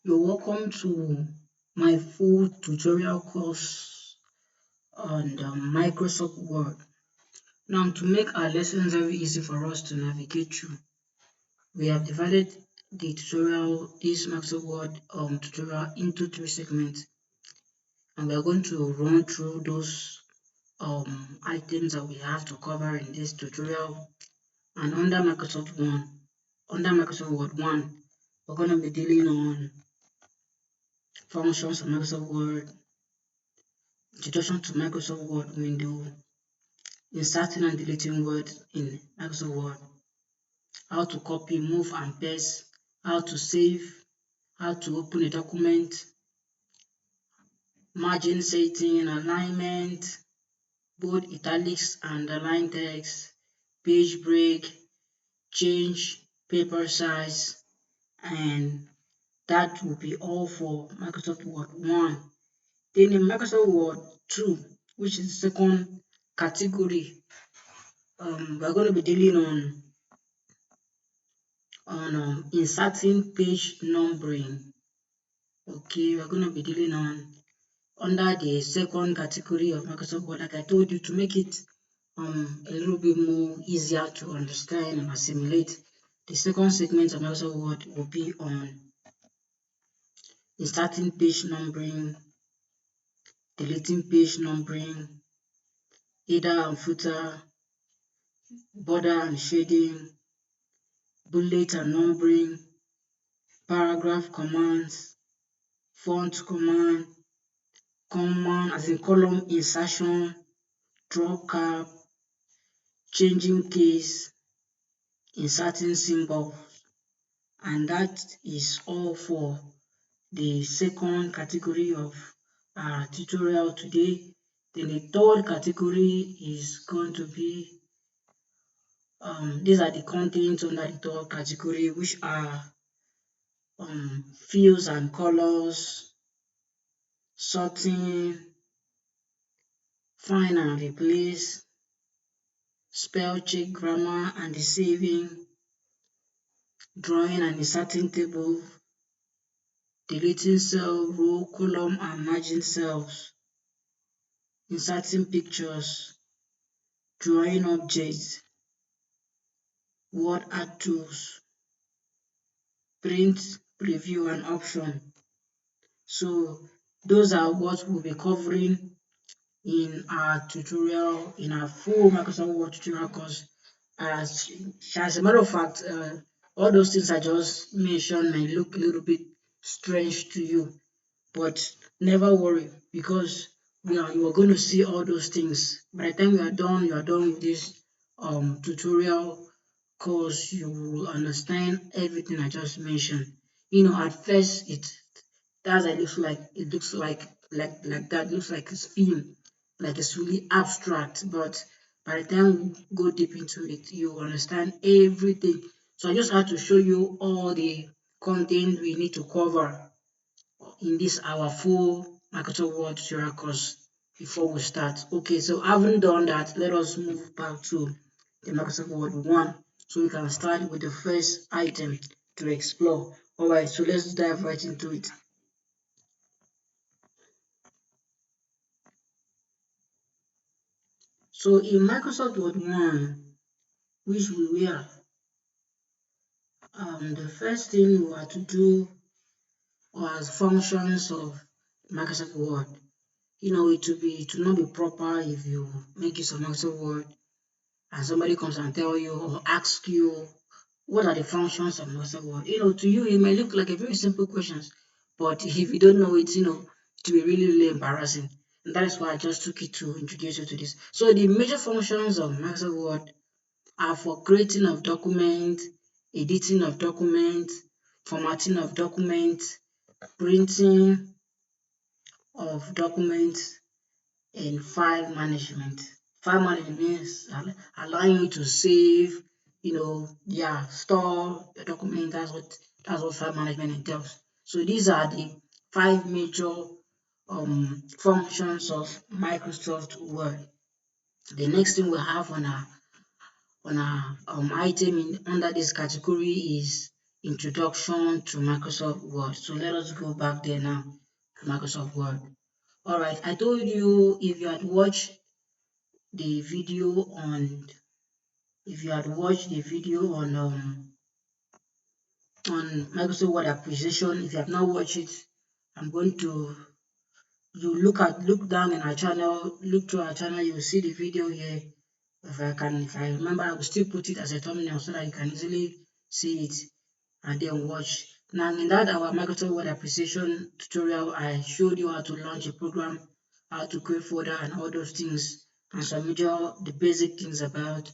You're welcome to my full tutorial course on Microsoft Word. Now, to make our lessons very easy for us to navigate through, we have divided this Microsoft Word tutorial into 3 segments, and we are going to run through those items that we have to cover in this tutorial. And under Microsoft Word 1, we're going to be dealing on functions of Microsoft Word, introduction to Microsoft Word window, inserting and deleting words in Microsoft Word, how to copy, move and paste, how to save, how to open a document, margin setting, alignment, bold, italics and align text, page break, change paper size, and that will be all for Microsoft Word 1. Then in Microsoft Word 2, which is the second category, we're going to be dealing on inserting page numbering. Okay, we're going to be dealing on under the second category of Microsoft Word, like I told you, to make it a little bit more easier to understand and assimilate. The second segment of Microsoft Word will be on inserting page numbering, deleting page numbering, header and footer, border and shading, bullet and numbering, paragraph commands, font command, as in column insertion, drop cap, changing case, inserting symbol, and that is all for the second category of our tutorial today. Then the third category is going to be these are the contents under the third category, which are fields and colors, sorting, find and replace, spell check, grammar and the saving, drawing and inserting table, deleting cell, row, column and margin cells, inserting pictures, drawing objects, word art tools, print, preview and option. So those are what we'll be covering in our tutorial, in our full Microsoft Word tutorial course. As a matter of fact, all those things I just mentioned may look a little bit strange to you, but never worry, because you are going to see all those things. By the time you are done with this tutorial course, you will understand everything I just mentioned. At first it looks like that, looks like it's film, like it's really abstract, but by the time we go deep into it, you understand everything. So I just had to show you all the content we need to cover in this our full Microsoft Word tutorial course before we start. Okay, so having done that, let us move back to the Microsoft Word 1, so we can start with the first item to explore. Alright, so let's dive right into it. So in Microsoft Word 1, which we were, the first thing we had to do was functions of Microsoft Word. It will not be proper if you make use of Microsoft Word and somebody comes and tell you or ask you what are the functions of Microsoft Word. To you it may look like a very simple question, but if you don't know it, it will be really, really embarrassing. And that is why I just took it to introduce you to this. So the major functions of Microsoft Word are for creating of documents, editing of documents, formatting of documents, printing of documents, and file management. File management means allowing you to save, store your document. That's what file management entails. So these are the 5 major functions of Microsoft Word. The next thing we have on our item under this category is Introduction to Microsoft Word. So let us go back there now to Microsoft Word. All right, I told you if you had watched the video on if you had watched the video on Microsoft Word appreciation. If you have not watched it, I'm going to you look down in our channel, look through our channel, you'll see the video here. If I remember, I will still put it as a thumbnail so that you can easily see it and then watch. Now in that our Microsoft Word appreciation tutorial, I showed you how to launch a program, how to create folder and all those things, and some major the basic things about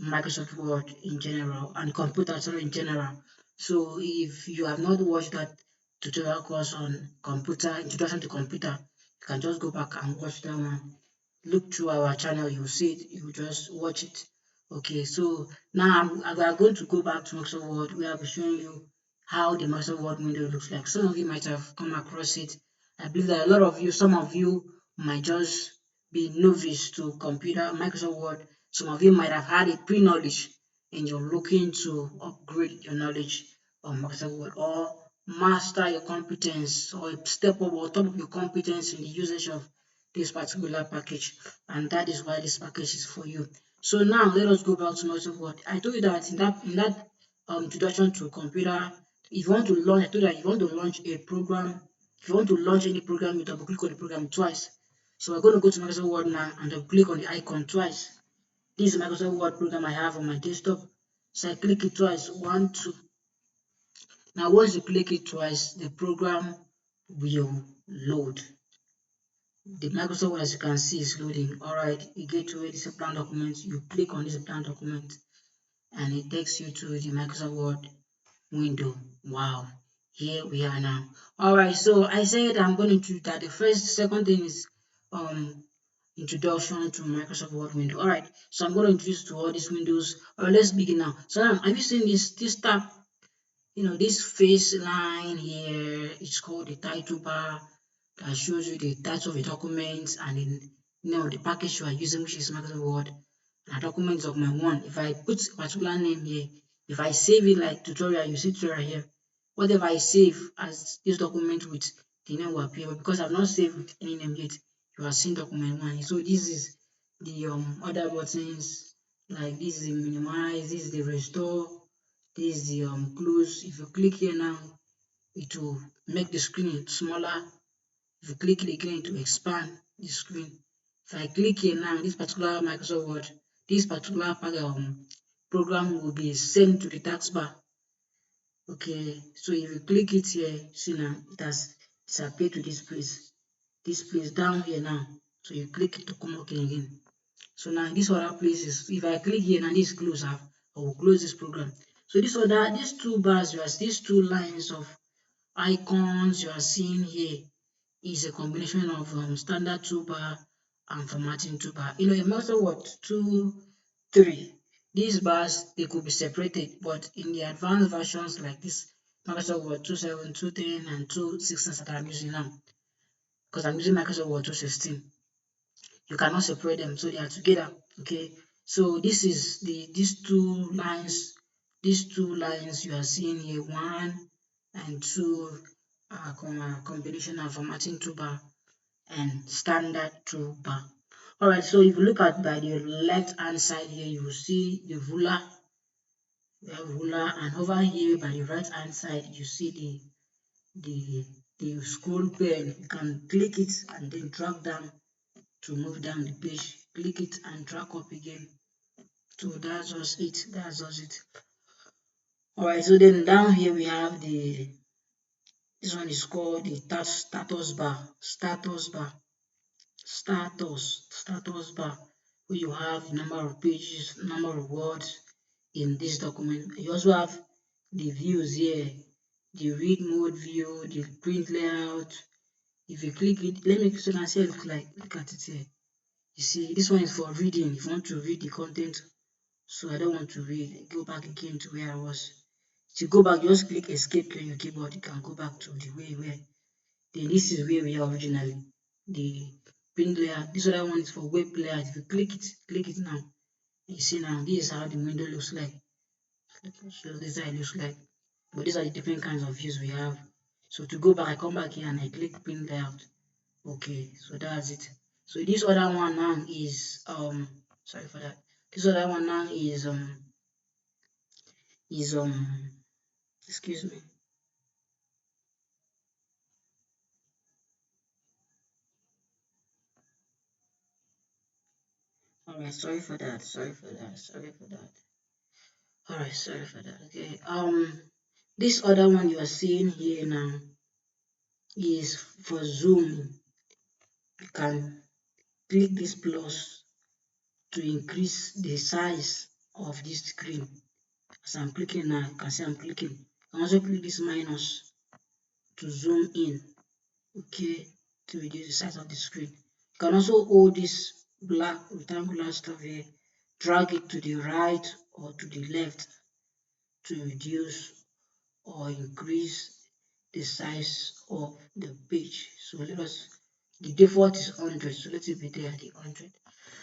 Microsoft Word in general and computer sorry in general. So if you have not watched that tutorial course on computer, introduction to computer, you can just go back and watch that one. Look through our channel, you'll see it, you just watch it. Okay, so now we are going to go back to Microsoft Word where I'll be showing you how the Microsoft Word window looks like. Some of you might have come across it. I believe that a lot of you, some of you might just be novice to computer Microsoft Word. Some of you might have had a pre-knowledge and you're looking to upgrade your knowledge on Microsoft Word or master your competence or step up or top of your competence in the usage of this particular package, and that is why this package is for you. So now let us go back to Microsoft Word. I told you that in that introduction to computer, if you want to launch, I told you that if you want to launch a program, if you want to launch any program, you double click on the program twice. So we're going to go to Microsoft Word now and double click on the icon twice. This is Microsoft Word program I have on my desktop. So I click it twice, one, two. Now once you click it twice, the program will load. The Microsoft Word, as you can see, is loading. Alright, you get to a discipline document, you click on discipline document, and it takes you to the Microsoft Word window. Wow, here we are now. Alright, so I said I'm going to do that. Second thing is introduction to Microsoft Word window. Alright, so I'm going to introduce to all these windows. Alright, let's begin now. So now, have you seen this tab? This face line here is called the title bar that shows you the title of the document and the package you are using, which is Microsoft Word, and documents of my one. If I put a particular name here, if I save it like tutorial, you see tutorial here. Whatever I save as this document with the name will appear, but because I've not saved with any name yet, you are seeing document one. So this is the other buttons, like this is the minimize, this is the restore, this is the close. If you click here now, it will make the screen smaller. If you click it again, to expand the screen. If I click here now, this particular Microsoft Word, this particular program will be sent to the taskbar. Okay, so if you click it here, see now it has disappeared to this place down here now. So you click it to come again. So now this other place is, if I click here now, this close up, I will close this program. So these two bars, these two lines of icons you are seeing here is a combination of standard toolbar and formatting toolbar. In Microsoft Word 2, 3, these bars, they could be separated, but in the advanced versions like this, Microsoft Word 2.7, 2.10, and 2.16 that I'm using now, because I'm using Microsoft Word 2.16, you cannot separate them, so they are together. Okay, so this is these two lines you are seeing here, 1 and 2, combination of formatting toolbar and standard toolbar. Alright, so if you look at by the left hand side here, you will see the ruler. We have ruler, and over here by the right hand side, you see the scroll pen. You can click it and then drag down to move down the page. Click it and drag up again. So that's just it. That's just it. Alright, so then down here we have this one is called the status bar. Status bar, where you have number of pages, number of words in this document. You also have the views here, the read mode view, the print layout. If you click it, let me so you can see it like, look at it here. You see, this one is for reading. If you want to read the content, so I don't want to read, go back again to where I was. To go back, just click escape on your keyboard. You can go back to the way where. Then this is where we are originally. The print layout. This other one is for web layout. If you click it now. You see now, this is how the window looks like. So this is how it looks like. But these are the different kinds of views we have. So to go back, I come back here and I click print layout. Okay, so that's it. So this other one now is sorry for that. This other one now is excuse me. Alright, sorry for that, sorry for that, sorry for that. Alright, sorry for that. Okay. This other one you are seeing here now is for zoom. You can click this plus to increase the size of this screen. As I'm clicking now, you can see I'm clicking. You can also click this minus to zoom in, okay, to reduce the size of the screen. You can also hold this black rectangular stuff here, drag it to the right or to the left to reduce or increase the size of the page. So let us, the default is 100, so let it be there at the 100.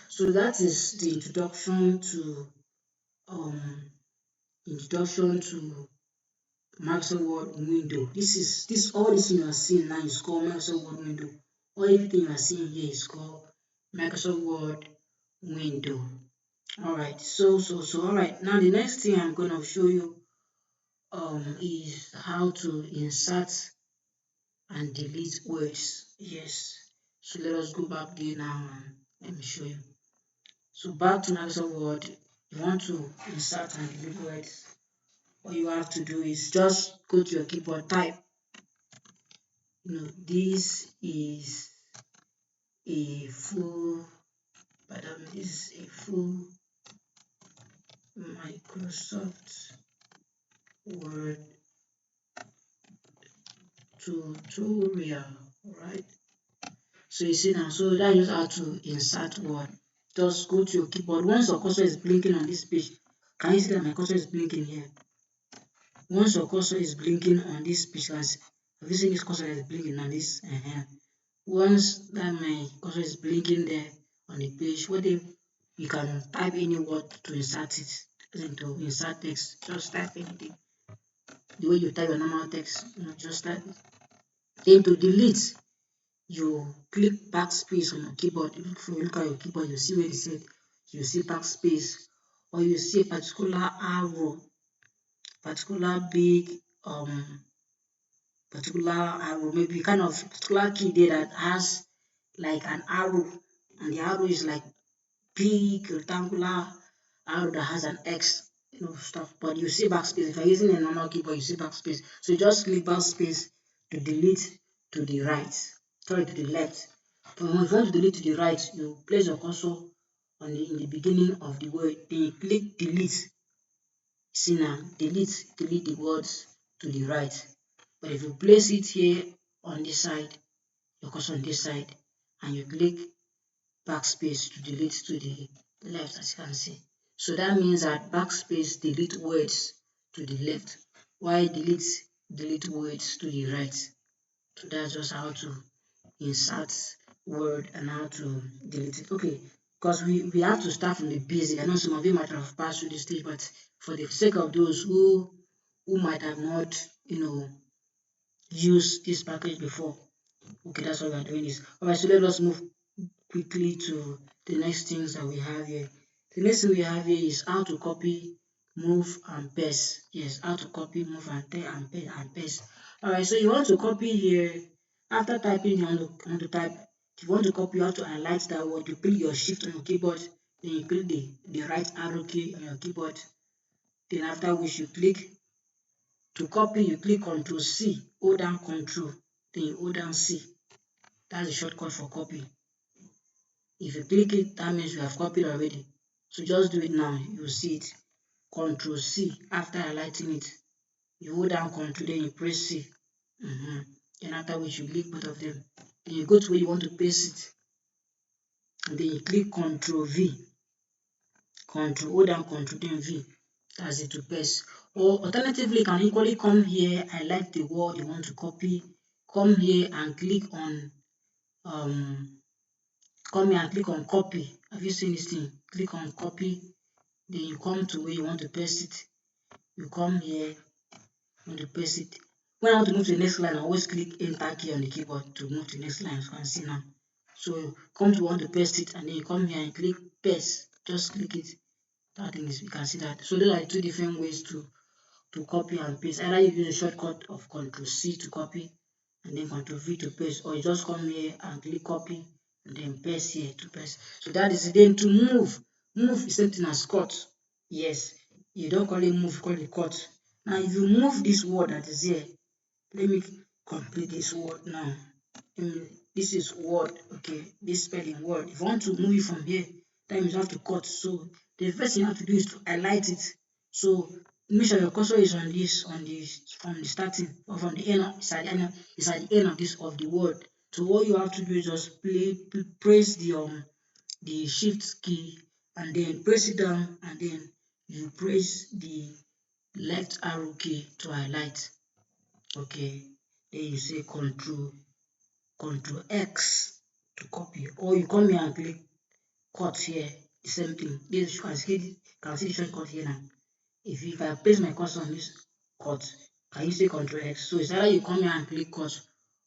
So that is the um introduction to Microsoft Word window. This all this you are seeing now is called Microsoft Word window. All everything you are seeing here is called Microsoft Word window. Alright, so alright. Now the next thing I'm gonna show you is how to insert and delete words. Yes. So let us go back there now and let me show you. So back to Microsoft Word, you want to insert and delete words. All you have to do is just go to your keyboard, type. This is a full, this is a full Microsoft Word tutorial, right? So you see now, so that is how to insert word. Just go to your keyboard. Once your cursor is blinking on this page, can you see that my cursor is blinking here? Once your cursor is blinking on this page, have you seen this cursor is blinking on this? Once that my cursor is blinking there on the page, what if you can type any word to insert it? To insert text, just type anything. The way you type your normal text, just type it. Then to delete, you click backspace on your keyboard. If you look at your keyboard, you see where it said you see backspace, or you see a particular arrow, particular big maybe kind of particular key there that has like an arrow, and the arrow is like big rectangular arrow that has an X, stuff. But you see backspace. If you're using a normal keyboard, you see backspace. So you just click backspace to delete to the right. Sorry, to the left. But when you want to delete to the right, you place your cursor in the beginning of the word. Then you click delete. See now, delete the words to the right. But if you place it here on this side, your cursor on this side, and you click backspace to delete to the left, as you can see. So that means that backspace delete words to the left, while delete words to the right. So that's just how to insert word and how to delete it. Okay, because we have to start from the basic. I know some of you might have passed through this stage, but for the sake of those who might have not, used this package before, okay, that's what we're doing is. Alright, so let us move quickly to the next things that we have here. The next thing we have here is how to copy, move, and paste. Yes, how to copy, move, and paste. Alright, so you want to copy here. After typing, you want to type. If you want to copy, you have to highlight that word. You click your shift on your keyboard, then you click the right arrow key on your keyboard. Then after which you click to copy, you click Ctrl C, hold down Ctrl, then you hold down C. That's the shortcut for copy. If you click it, that means you have copied already. So just do it now, you'll see it. Ctrl C, after highlighting it, you hold down Ctrl, then you press C. Then after which you click both of them. Then you go to where you want to paste it. And then you click Ctrl V. Hold down Ctrl, then V. That's it, to paste. Or alternatively, you can equally come here, highlight the word you want to copy, come here and click on copy. Have you seen this thing? Click on copy, then you come to where you want to paste it. You come here, want to paste it. When I want to move to the next line, I always click enter key on the keyboard to move to the next line, as you can see now. So come to want to paste it, and then you come here and click paste. Just click it. That thing is, you can see that. So those are two different ways to copy and paste. Either you use a shortcut of Ctrl C to copy and then Ctrl V to paste, or you just come here and click copy and then paste here to paste. So that is it. Then to move is same thing as cut. Yes, you don't call it move, call it cut. Now if you move this word that is here, let me complete this word now. This is word, okay, this spelling word. If you want to move it from here, that means you have to cut. So the first thing you have to do is to highlight it. So make sure your cursor is on this, from the starting or from the end of, it's at the end of this of the word. So what you have to do is just press the shift key and then press it down, and then you press the left arrow key to highlight. Okay, then you say Control X to copy, or you come here and click cut here. The same thing. This you can see the shortcut here now. If I place my cursor on this cut, can you say Control X? So it's either you come here and click cut,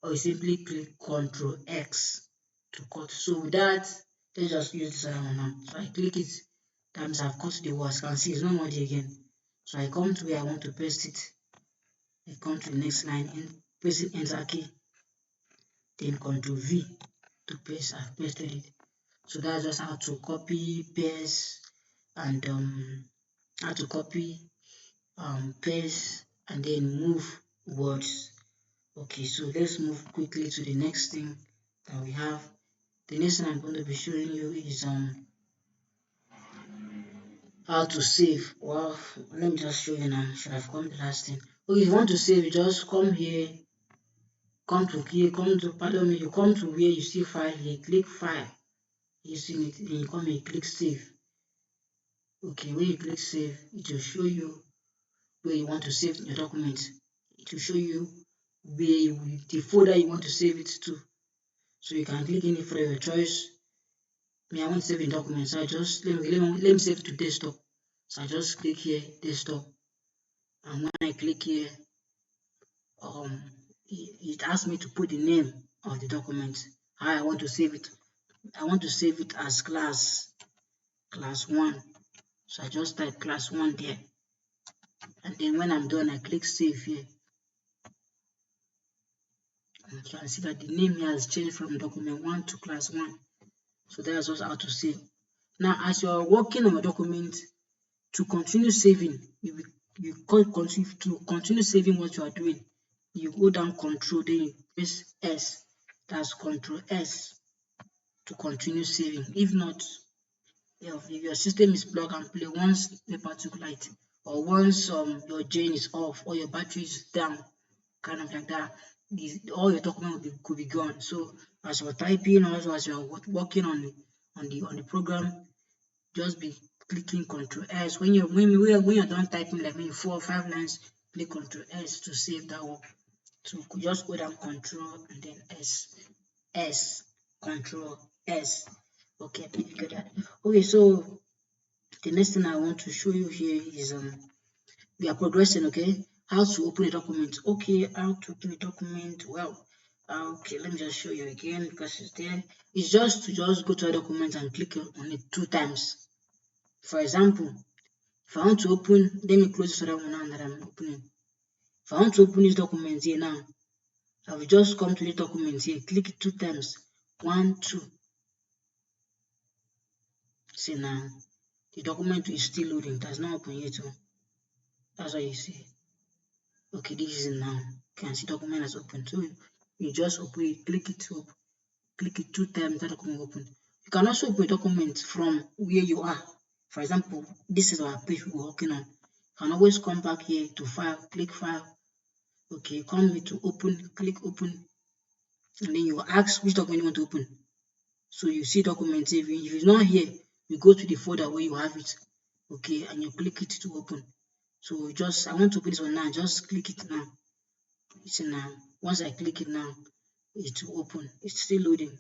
or you simply click Control X to cut. So with that, let's just use this other one now. So I click it. That means I've cut the words. Can see it's no more there again. So I come to where I want to paste it. I come to the next line and press it enter key. Then Control V to paste. I've pasted it. So that's just how to copy, paste, and how to copy, paste, and then move words. Okay, so let's move quickly to the next thing that we have. The next thing I'm going to be showing you is how to save. Well, let me just show you now. Should have come the last thing. Okay, if you want to save, you just come here, pardon me, you come to where you see file here, click file. You see it, then you come here, click save. Okay, when you click save, it will show you where you want to save your document. It will show you the folder you want to save it to. So you can click any folder of your choice. Me, I want to save in documents. So I just let me save it to desktop. So I just click here, desktop, and when I click here, it asks me to put the name of the document. How I want to save it. I want to save it as class 1. So I just type class 1 there, and then when I'm done, I click save here. You can see that the name here has changed from document 1 to class 1. So that's just how to save. Now, as you are working on a document, to continue saving, you continue saving what you are doing. You go down Control, then you press S. That's Control S to continue saving. If not, if your system is plug and play, once paper took light, or once your gen is off or your battery is down, kind of like that, all your document could be gone. So as you're typing, also as you're working on the program, just be clicking Control S. When you're done typing, like maybe 4 or 5 lines, click Control S to save that one. So just go down Control and then S, Control S. Okay, I think you got that. Okay, so the next thing I want to show you here is we are progressing. Okay, how to open a document. Okay, how to open a document. Well, okay, let me just show you again because it's there. It's just to go to a document and click on it 2 times. For example, if I want to open, let me close this other one now that I'm opening. If I want to open this document here now, I will just come to the document here, click it 2 times. 1, 2. See now, the document is still loading. It has not opened yet. That's what you see. Okay, this is it now. You can see document has opened. So you just open it, click it 2 times, that document open. You can also open a document from where you are. For example, this is our page we're working on. You can always come back here to file, click file. Okay, come here to open, click open, and then you ask which document you want to open. So you see document, if it's not here, you go to the folder where you have it, okay, and you click it to open. So I want to open this one now, just click it now. See now, once I click it now, it will open. It's still loading.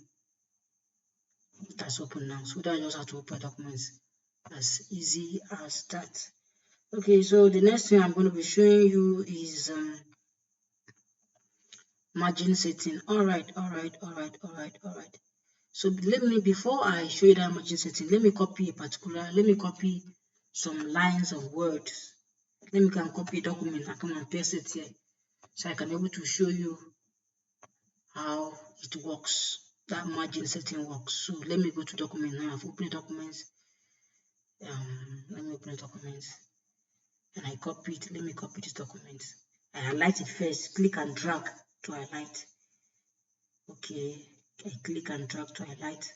It has opened now. So that's just how to open documents, as easy as that. Okay, so the next thing I'm going to be showing you is margin setting. All right. So let me, before I show you that margin setting, let me copy some lines of words. Let me can copy a document and come and paste it here, so I can be able to show you how it works, that margin setting works. So let me go to document now. I've opened documents. Let me open documents and I copy it. Let me copy this document. I highlight it first, click and drag to highlight. Okay, I click and drag to highlight,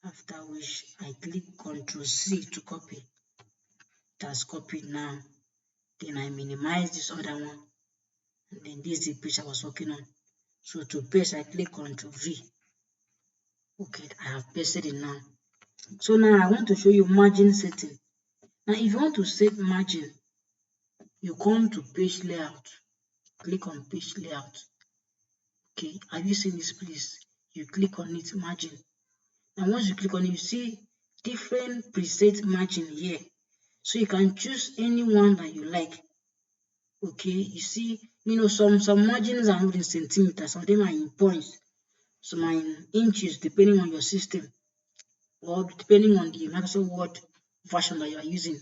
after which I click Ctrl C to copy. It has copied now. Then I minimize this other one, and then this is the page I was working on. So to paste, I click Ctrl V. Okay, I have pasted it now. So now I want to show you margin setting. Now if you want to set margin, you come to page layout, click on page layout. Okay, have you seen this place? You click on it, margin. And once you click on it, you see different preset margin here. So you can choose any one that you like. Okay, you see, some margins are not in centimeters, some of them are in points, some are in inches, depending on your system or depending on the Microsoft Word version that you are using.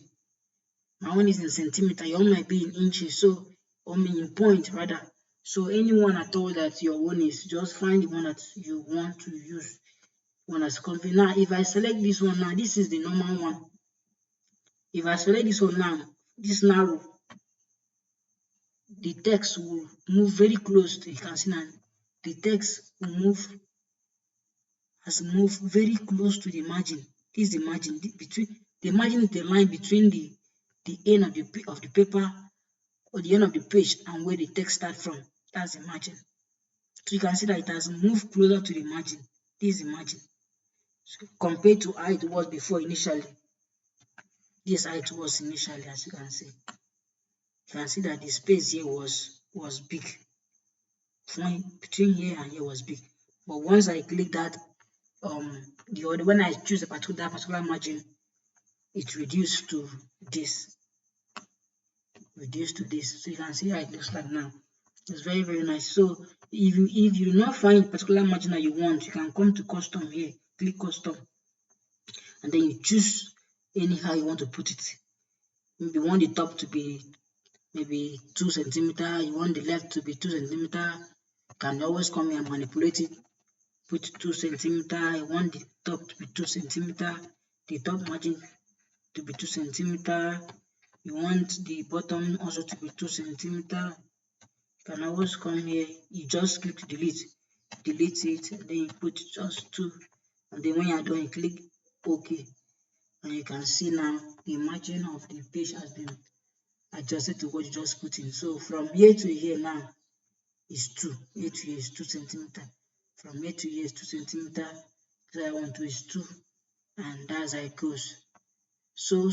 My one is in centimeter, your own might be in inches, so in point rather. So anyone at all that your own is, just find the one that you want to use, one that's convenient. Now, if I select this one now, this is the normal one. If I select this one now, this narrow, the text will move very close to, you can see now, the text will has moved very close to the margin. This is the margin. The margin is the line between the end of the paper or the end of the page and where the text starts from. That's the margin. So you can see that it has moved closer to the margin. This is the margin. So compared to how it was before initially. This is how it was initially, as you can see. You can see that the space here was big. Between here and here was big. But once I click that, when I choose that particular margin, it reduced to this. So you can see how it looks like now. It's very, very nice. So if you do not find a particular margin that you want, you can come to custom here, click custom, and then you choose anyhow you want to put it. Maybe you want the top to be maybe 2 centimeter, you want the left to be 2 centimeter, you can always come here and manipulate it. Put 2 centimeter, I want the top to be 2 centimeter, the top margin to be 2 centimeter, you want the bottom also to be 2 centimeter. You can always come here, you just click delete it, and then you put just 2, and then when you are done, you click OK, and you can see now the margin of the page has been adjusted to what you just put in. So from here to here now is 2, here to here is 2 centimeter. From here to here is 2 centimeter. So I want to is 2, and that's how it goes. So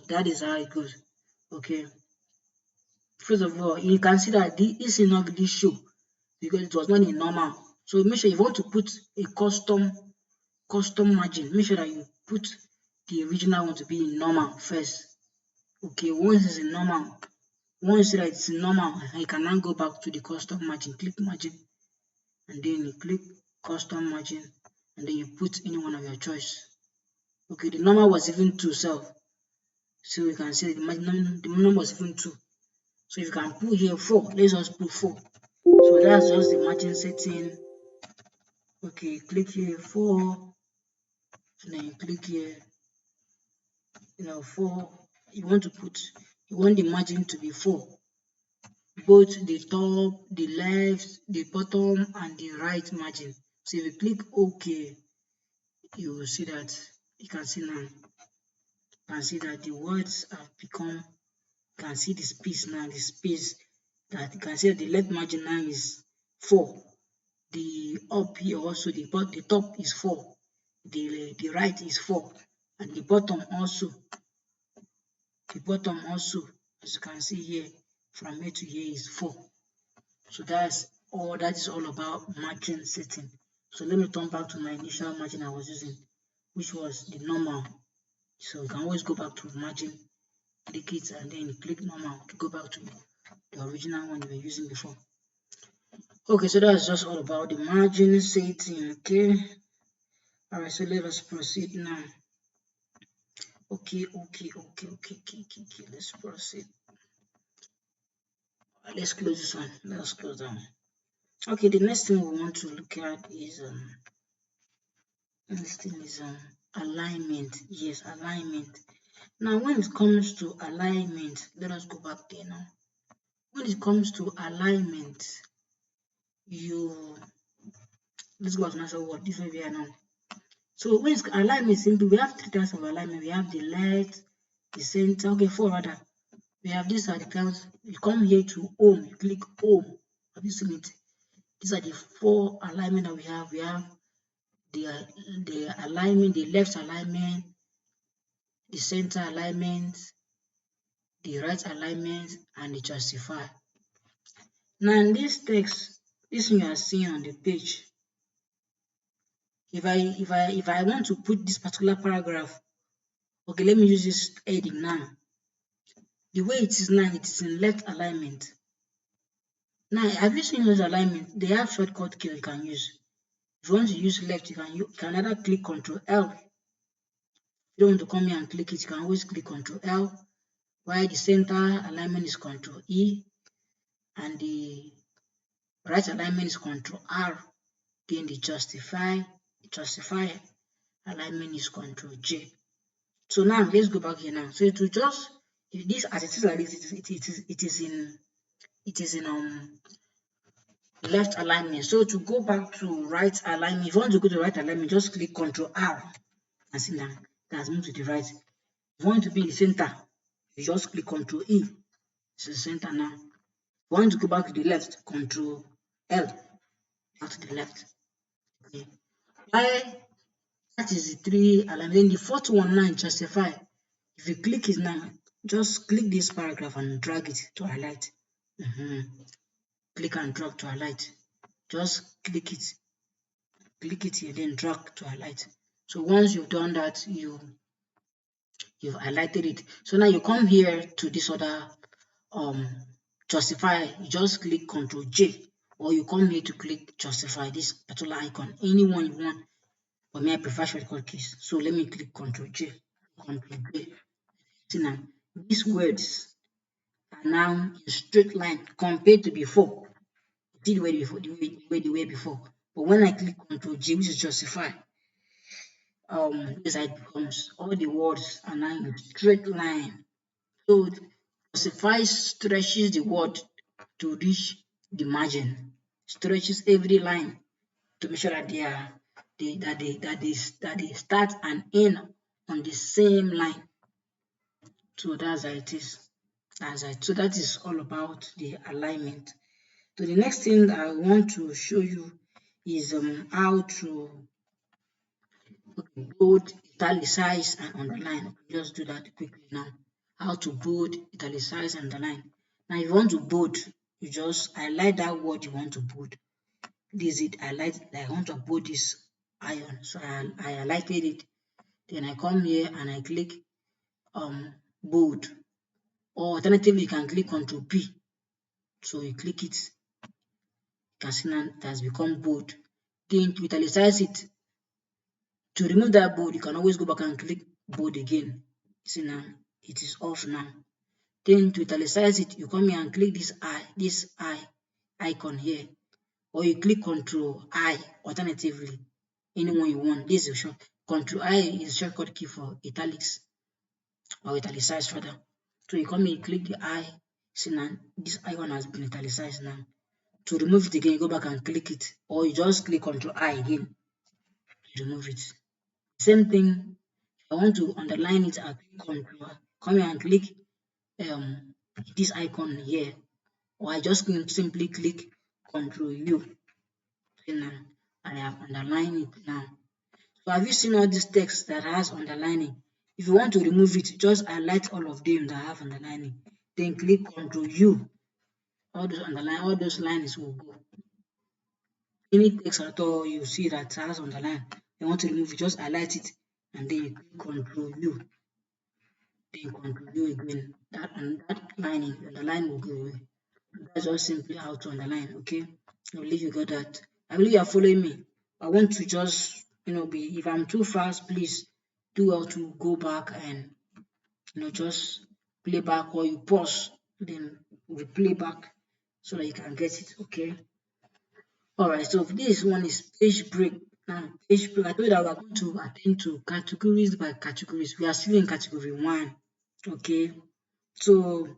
that is how it goes. Okay. First of all, you can see that this is not really show because it was not in normal. So make sure if you want to put a custom margin, make sure that you put the original one to be in normal first. Okay, once it's in normal, once you see that it's in normal, you can now go back to the custom margin, click margin, and then you click custom margin, and then you put any one of your choice. Okay, the normal was even 2 so you can see the minimum was even 2. So if you can put here 4, let's just put 4. So that's just the margin setting. Okay, click here 4, and then you click here, 4. You want the margin to be 4. Both the top, the left, the bottom, and the right margin. So if you click OK, you will see that you can see now. You can see that the words have become. You can see the space now. The space that you can see that the left margin now is 4. The up here also the top is 4. The right is 4, and the bottom also. As you can see here, from here to here is 4. So that is all about margin setting. So let me turn back to my initial margin I was using, which was the normal. So you can always go back to margin click it, and then you click normal to go back to the original one you were using before. Okay, so that's just all about the margin setting. Okay, all right, so let us proceed now. Okay, let's proceed. Let's close this one. Let's close that one. Okay, the next thing we want to look at is alignment. Yes, alignment. Now, when it comes to alignment, let us go back there now. When it comes to alignment, you let's go back to natural word. This way we are now. So when it's alignment, simply we have three types of alignment. We have the left, the center. Okay, four rather. We have these are the counts. You come here to home, you click home. Have you seen it? These are the four alignment that we have. We have the alignment, the left alignment, the center alignment, the right alignment, and the justify. Now in this text, this thing you are seeing on the page, if I want to put this particular paragraph, okay, let me use this heading now. The way it is now, it is in left alignment. Now, have you seen those alignment? They have shortcut key you can use. If you want to use left, you can either click Control L. If you don't want to come here and click it, you can always click Control L. While the center alignment is Control E, and the right alignment is Control R. Then the justify alignment is Control J. So now let's go back here now. So it will just this as it is like this, it is in left alignment. So to go back to right alignment, if you want to go to right alignment, just click Control R and see now that's moved to the right. If you want to be in the center, you just click Control E. It's the center now. If you want to go back to the left, Control L, back to the left. Okay. Why that is the three alignment. Then the fourth one now, justify. If you click it now, just click this paragraph and drag it to highlight. Click and drag to highlight. Just click it here, then drag to highlight. So once you've done that, you've highlighted it. So now you come here to this other justify. You just click Control J, or you come here to click justify this particular icon, anyone you want. But me, I prefer shortcut keys. So let me click Control J. Control J. See now, these words are now in straight line compared to before. See the way before, the way before. But when I click Control J, which is justify, this side becomes all the words are now in straight line. So justify stretches the word to reach the margin, stretches every line to make sure that they start and end on the same line. So that's how it is. So that is all about the alignment. So the next thing I want to show you is how to bold, italicize, and underline. Just do that quickly now. How to bold, italicize, and underline. Now, if you want to bold, you just highlight that word you want to bold. This is it. I want to bold this iron. So I highlighted it. Then I come here and I click bold. Or alternatively, you can click Ctrl P. So you click it. You can see now it has become bold. Then to italicize it, to remove that bold, you can always go back and click bold again. See now, it is off now. Then to italicize it, you come here and click this I icon here. Or you click Control I alternatively. Anyone you want. This is short. Control I is shortcut key for italics or italicize rather. So you come here, you click the I. See now, this icon has been italicized now. To remove it again, you go back and click it. Or you just click Control I again to remove it. Same thing, if I want to underline it, I click Control. Come here and click this icon here. Or I just simply click Control U. Okay, now I have underlined it now. So have you seen all these text that has underlining? If you want to remove it, just highlight all of them that have underlining. Then click Control U. All those lines will go. Any text at all you see that has underline, you want to remove it, just highlight it and then you click Control U. Then then Control U again. That and that lining, the line will go away. That's just simply how to underline. Okay, I believe you got that. I believe you are following me. I want to just be if I'm too fast, please do well to go back and just play back or you pause, then replay back so that you can get it. Okay. Alright, so this one is page break. Now, page break, I told you that we are going to attend to categories by categories. We are still in category one. Okay. So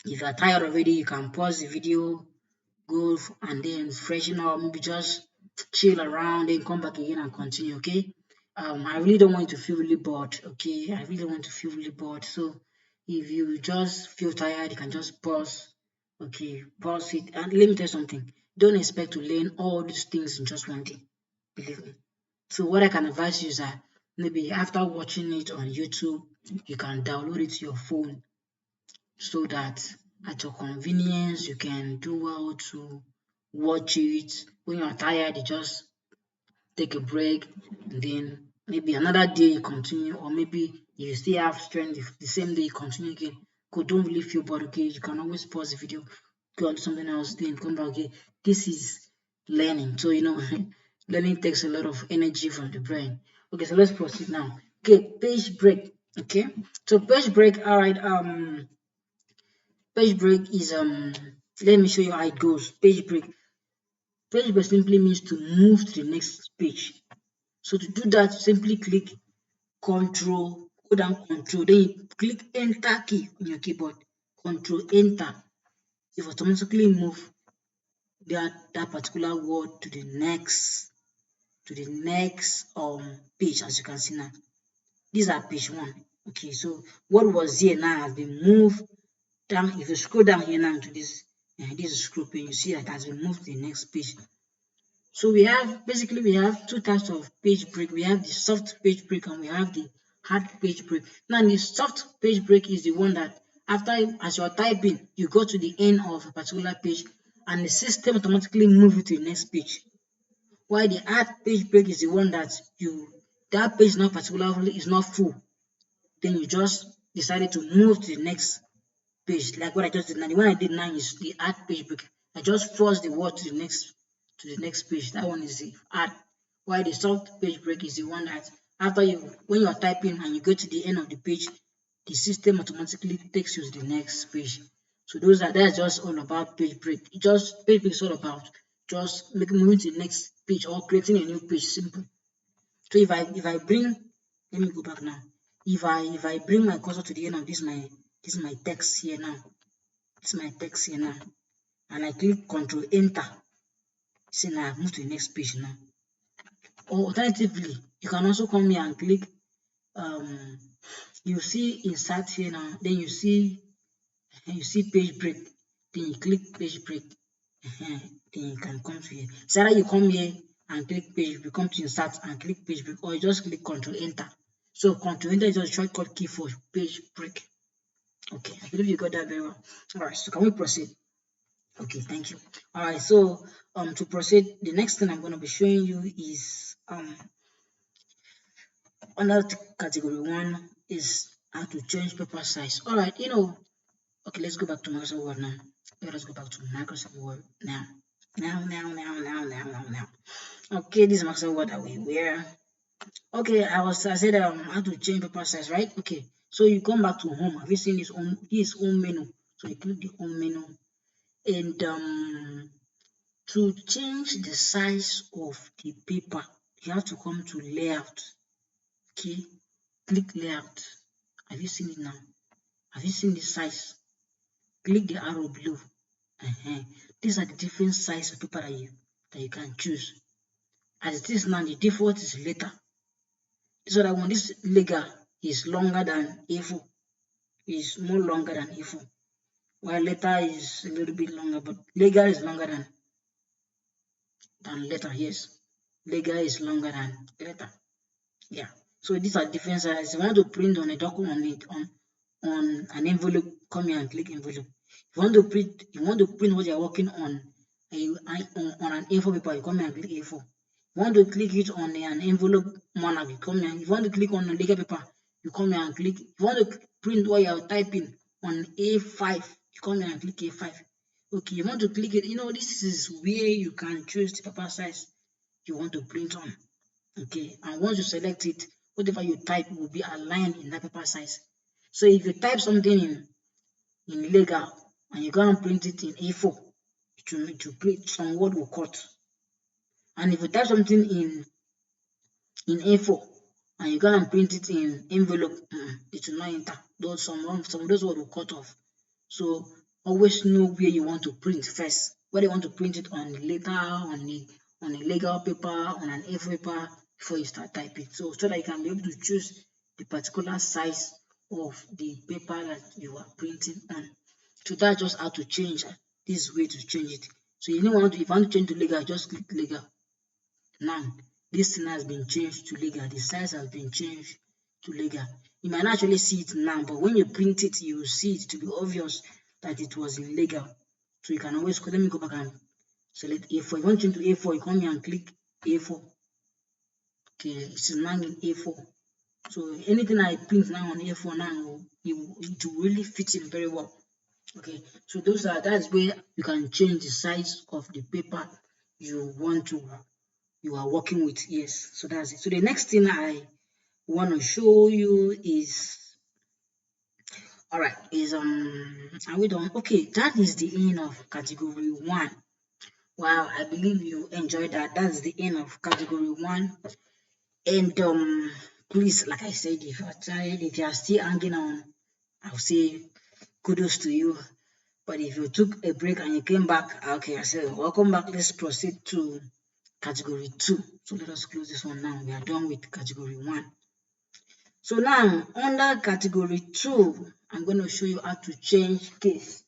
if you are tired already, you can pause the video, go and then freshen up, maybe just chill around, then come back again and continue. Okay. I really don't want you to feel really bored. Okay. I really don't want to feel really bored. So if you just feel tired, you can just pause. Okay, pause it. And let me tell you something. Don't expect to learn all these things in just one day. Believe me. So what I can advise you is that maybe after watching it on YouTube, you can download it to your phone so that at your convenience you can do well to watch it. When you are tired, you just take a break and then maybe another day you continue, or maybe you still have strength the same day you continue again. Because don't really feel bored. Okay, you can always pause the video, go on to something else, then come back. Okay, this is learning. So learning takes a lot of energy from the brain. Okay, so let's proceed now. Okay, page break. Okay, so page break. All right. Page break is let me show you how it goes. Page break. Page break simply means to move to the next page. So to do that, simply click Control, hold down Control, then you click Enter key on your keyboard. Control Enter. It will automatically move that particular word to the next page, as you can see now. These are page one. Okay, so what was here now has been moved down. If you scroll down here now to this scroll page, you see that it has been moved to the next page. So we have two types of page break. We have the soft page break and we have the hard page break. Now the soft page break is the one that as you're typing, you go to the end of a particular page and the system automatically moves you to the next page. While the hard page break is the one that that page not particularly is not full. Then you just decided to move to the next page, like what I just did now. The one I did now is the add page break. I just force the word to the next page. That one is the add. While the soft page break is the one that when you are typing and you go to the end of the page, the system automatically takes you to the next page. So that's just all about page break. Page break is all about just moving to the next page or creating a new page. Simple. So if I bring, let me go back now. If I bring my cursor to the end of this my text here now. This is my text here now. And I click Control Enter. See now I've moved to the next page now. Or alternatively, you can also come here and click you see insert here now, then you see page break, then you click page break. Then you can come to here. So either you come here and click page break, come to insert and click page break, or you just click Control Enter. So Control Enter is just a shortcut key for page break. Okay, I believe you got that very well. Alright, so can we proceed? Okay, thank you. Alright, so to proceed, the next thing I'm going to be showing you is under category 1 is how to change paper size. Alright, okay, let's go back to Microsoft Word now. Let us go back to Microsoft Word now. Now. Okay, this is Microsoft Word that we wear. Okay, I said how to change paper size, right? Okay, so you come back to home. Have you seen this home menu? So you click the home menu, and to change the size of the paper, you have to come to layout. Okay, click layout. Have you seen it now? Have you seen the size? Click the arrow below. These are the different size of paper that you can choose. As it is now, the default is letter. This other one, this letter is longer than A4. Is more longer than A4. While letter is a little bit longer, but letter is longer than letter. Yes, letter is longer than letter. Yeah. So these are different sizes. If you want to print on a document on an envelope, come here and click envelope. If you want to print what you are working on an A4 paper, you come here and click A4. If you want to click it on an envelope monarch, you come here. If you want to click on a legal paper, you come here and click. If you want to print what you're typing on A5, you come here and click A5. Okay, you want to click it. This is where you can choose the paper size you want to print on. Okay, and once you select it, whatever you type will be aligned in that paper size. So if you type something in legal and you go and print it in A4, it will print, some word will cut. And if you type something in A4 and you go and print it in envelope, it will not enter. Some of those words will cut off. So always know where you want to print first. Whether you want to print it on a letter, on a legal paper, on an A4 paper before you start typing. So that you can be able to choose the particular size of the paper that you are printing on. So that's just how to change this way to change it. So if you want to change to legal, just click legal. Now, this thing has been changed to legal. The size has been changed to legal. You might not actually see it now, but when you print it, you will see it to be obvious that it was illegal. So you can always go. Let me go back and select A4. If you want to change to A4, you come here and click A4. Okay, it's now in A4. So anything I print now on A4 now, it will really fit in very well. Okay, so that's where you can change the size of the paper you are working with. Yes, so that's it. So the next thing I want to show you is, all right, is are we done? Okay, that is the end of category 1. Wow, I believe you enjoyed that. That's the end of category 1. And please, like I said, if you are still hanging on, I'll say kudos to you. But if you took a break and you came back, okay, I said welcome back. Let's proceed to category 2. So let us close this one now. We are done with category 1. So now under category 2, I'm going to show you how to change case.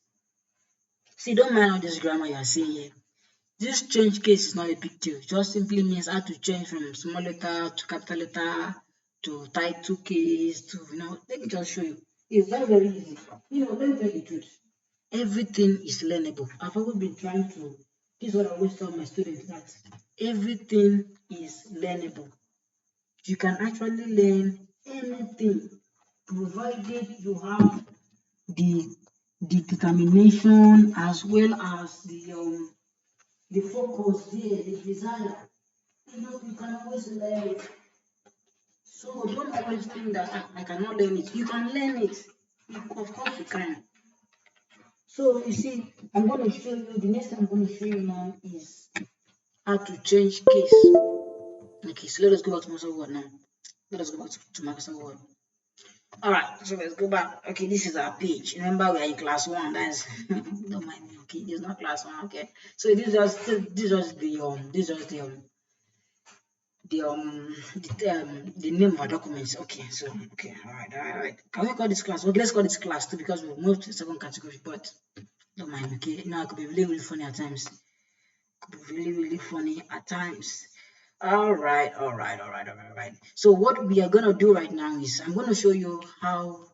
See, don't mind all this grammar you are seeing here. This change case is not a big deal. It just simply means how to change from small letter to capital letter to title case to, let me just show you. It's very, very easy. Let me tell you the truth. Everything is learnable. I've always been trying to, this is what I always tell my students, that everything is learnable. You can actually learn anything provided you have the determination as well as the focus there, the desire. You can always learn it. So don't always think that I cannot learn it. You can learn it. Of course you can. So you see, I'm going to show you, the next thing I'm going to show you now is how to change case. Okay, so let us go back to Microsoft Word now. Let us go back to Microsoft Word. Alright, so let's go back. Okay, this is our page. Remember, we are in class 1. That's don't mind me. Okay, this is not class 1. Okay, so this is just the name of our documents. Okay, so all right. Can we call this class? Okay, let's call this class 2 because we've moved to the second category. But don't mind. Okay, it could be really, really funny at times. All right. So what we are gonna do right now is I'm gonna show you how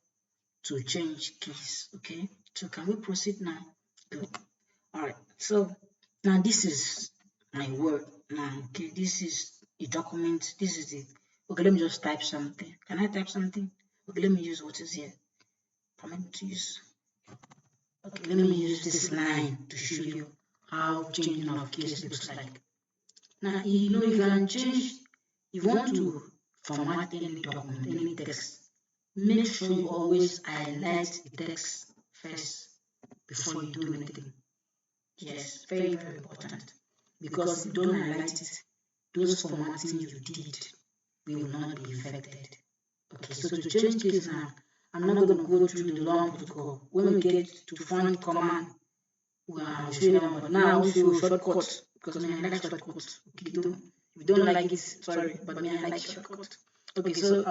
to change keys. Okay, so can we proceed now? Good. All right, so now this is my word now. Okay, this is the document. This is it. Okay, let me just type something. Can I type something? Okay, let me use what is here. Permit to use. Okay, let me use this line to show you how changing of case looks like. Now, you can change, if you want to format any document, any text, make sure you always highlight the text first before you do anything. Yes, very, very important. Because if you don't highlight it, those formatting you did will not be affected. Okay, so to change case now, I'm not going to go through the long protocol. When we get to find command, I'll show you that, but now I'll show you shortcuts because I like shortcuts. Okay, if you don't like it, sorry, but I like shortcuts. Okay, so if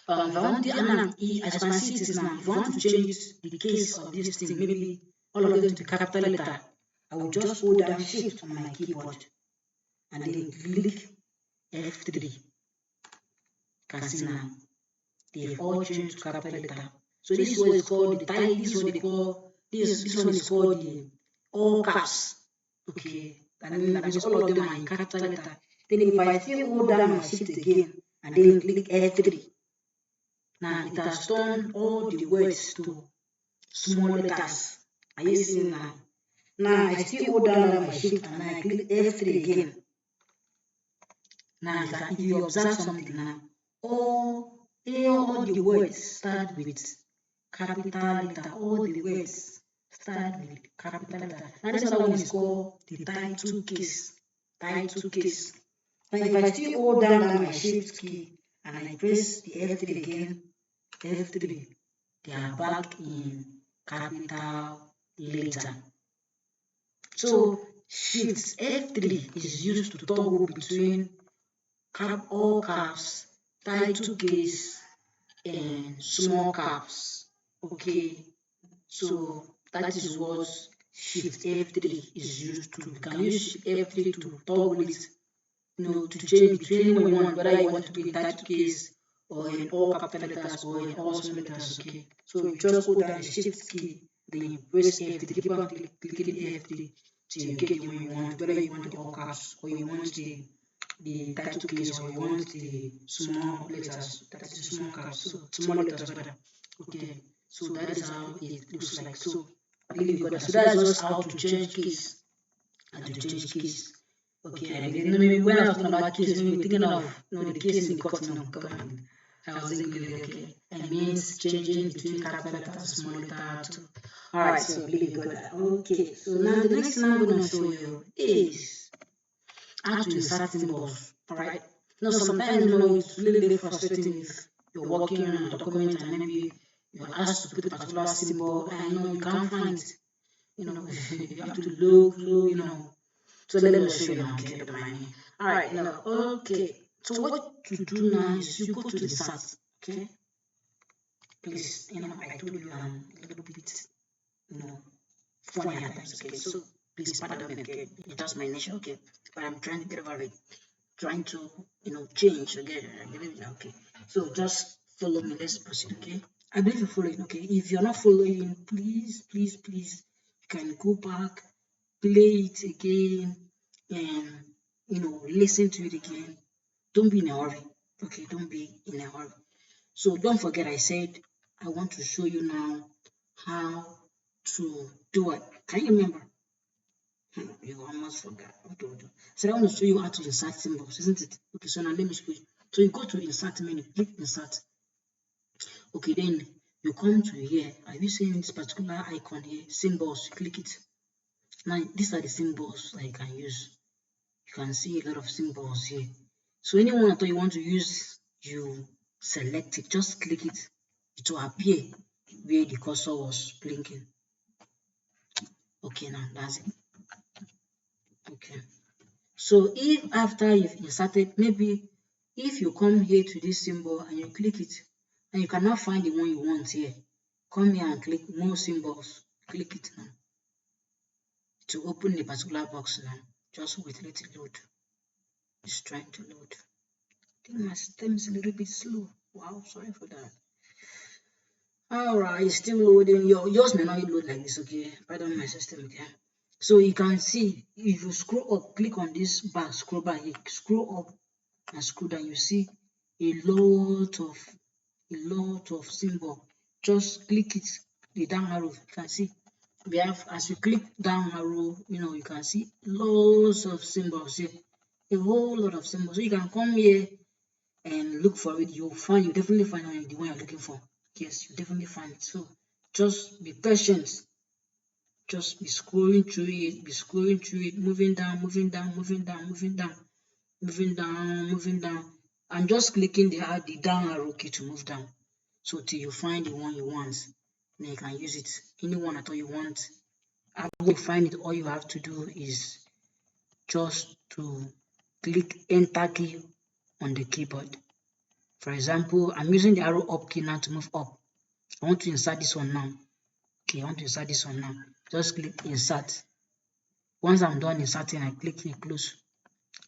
I want as you can see it is now, if I want to change the case of this thing, maybe all of them to capital letter, I will just hold down shift on my keyboard and then click F3. You can see now they've all changed to capital letter. So this is what is called the title. This is what they call this one is called the all caps. Okay, and then because all of them are in capital letter. Then if I still hold down my shift again and then click F3, Now it has turned all the words to small letters. Are you seeing now? Now I still hold down my shift and I click F3 again. Now if you observe something now, all the words start with capital letter. All the words start with capital letter. Now this other one is called the title case. Title case. Now if I still hold down my shift key and I press the F3 again, F3, they are back in capital letter. So shift F3 is used to toggle between all caps, title case, and small caps. Okay, so that is what shift F3 is used to. You can use shift F3 to toggle it, to change between anyone, whether you want to be in title case or in all capital letters or in all small letters. Okay, so you just hold down the shift key, then you press F3, keep on clicking F3 till you get the one you want, whether you want the all caps or you want the title case or you want the small letters, that is the small caps, so small letters better. Okay, so that is how it looks like. So I believe you got that. So that's just how to change keys and to change keys. Okay, I didn't know, maybe when I was talking about keys, maybe thinking of the case in the court, come on. I was thinking, okay, it means changing between capital letter and small letter too. Alright, so I believe you got that. Okay, so now the next thing I'm going to show you is how to insert symbols. Alright, sometimes it's really frustrating if you're working on a document and maybe you're asked to put a particular symbol and you can't find it. You have to look. So let me show you now. Okay, don't mind me. Alright, now, okay. So what to do now is you go to the insert. Okay, please, I told you I'm a little bit, funny at times. Okay, so please pardon me. Okay, it's just my nature. Okay, but I'm trying to get over it. Trying to, change again. Okay, so just follow me. Let's proceed. Okay, I believe you're following. Okay, if you're not following, please, you can go back, play it again, and listen to it again. Don't be in a hurry. Okay, don't be in a hurry. So don't forget, I said I want to show you now how to do it. Can you remember? You almost forgot. Okay. So I want to show you how to insert symbols, isn't it? Okay, so now let me show you. So you go to insert menu, click insert. Okay, then you come to here. Are you seeing this particular icon here? Symbols, click it. Now these are the symbols that you can use. You can see a lot of symbols here. So anyone that you want to use, you select it, just click it. It will appear where the cursor was blinking. Okay, now that's it. Okay. So if after you've inserted, maybe if you come here to this symbol and you click it and you cannot find the one you want here, come here and click more symbols. Click it now to open the particular box now. Just wait, let it load. It's trying to load. I think my system is a little bit slow. Wow, sorry for that. Alright, it's still loading. Yours may not load like this, okay? Pardon my system, okay? So you can see if you scroll up, click on this bar, scroll bar here, scroll up and scroll down, you see a lot of symbol. Just click it, the down arrow. You can see we have, as you click down arrow, you can see lots of symbols here, a whole lot of symbols. So you can come here and look for it. You definitely find the one you're looking for. Yes, you definitely find it. So just be patient. Just be scrolling through it, moving down, and just clicking the down arrow key to move down. So till you find the one you want, then you can use it. Any one at all you want. After you find it, all you have to do is just to click enter key on the keyboard. For example, I'm using the arrow up key now to move up. I want to insert this one now. Okay, I want to insert this one now. Just click insert. Once I'm done inserting, I click here close,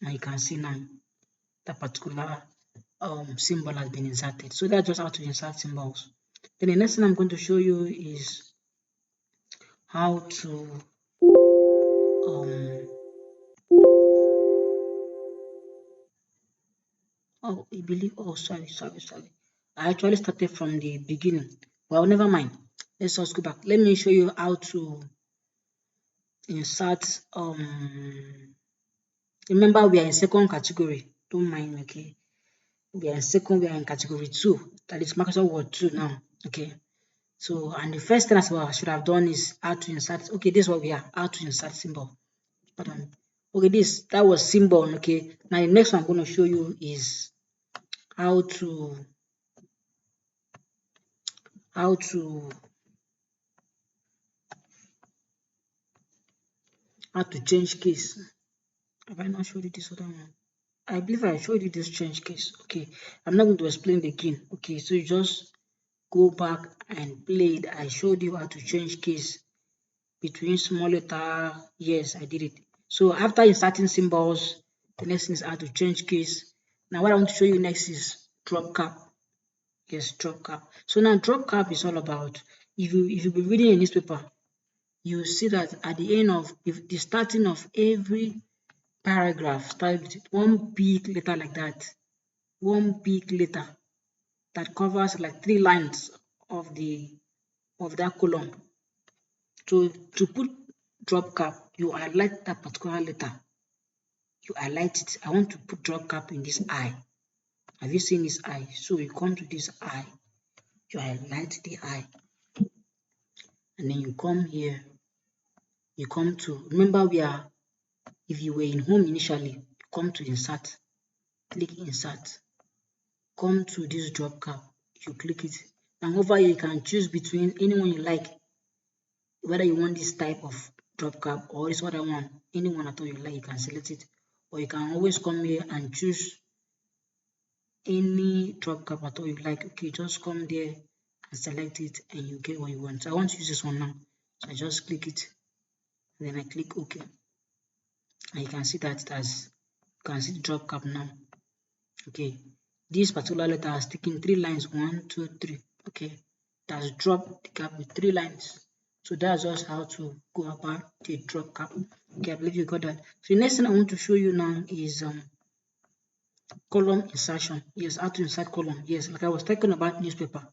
and you can see now that particular symbol has been inserted. So that's just how to insert symbols. Then the next thing I'm going to show you is how to sorry. I actually started from the beginning. Well, never mind. Let's just go back. Let me show you how to insert. Remember we are in second category. Don't mind, okay? We are in second. We are in category 2. That is Microsoft Word 2 now. Okay. So, and the first thing as well I should have done is how to insert. Okay, this is what we are. How to insert symbol. Pardon. Okay, that was symbol. Okay. Now the next one I'm going to show you is how to how to how to change case. Have I not showed you this other one? I believe I showed you this change case. Okay, I'm not going to explain it again. Okay, so you just go back and play it. I showed you how to change case between small letter. Yes, I did it. So after inserting symbols, the next thing is how to change case. Now what I want to show you next is drop cap. Yes, drop cap. So now drop cap is all about, if you be reading a newspaper, you see that at the end of, if the starting of every paragraph start with one big letter like that, one big letter that covers like 3 lines of that column. So to put drop cap, you highlight that particular letter. You highlight it. I want to put drop cap in this I. Have you seen this I? So you come to this I, you highlight the I, and then you come here, you come to, remember we are, if you were in home initially, you come to insert, click insert, come to this drop cap, you click it. And over here you can choose between anyone you like, whether you want this type of drop cap or this other one, anyone at all you like, you can select it. Or you can always come here and choose any drop cap at all you like. Okay, just come there and select it and you get what you want. So I want to use this one now. So I just click it, and then I click OK. And you can see that you can see the drop cap now. Okay, this particular letter has taken 3 lines, 1, 2, 3. Okay, it has dropped the cap with 3 lines. So that's just how to go about the drop cap. Okay, I believe you got that. So the next thing I want to show you now is column insertion. Yes, how to insert column. Yes, like I was talking about newspaper.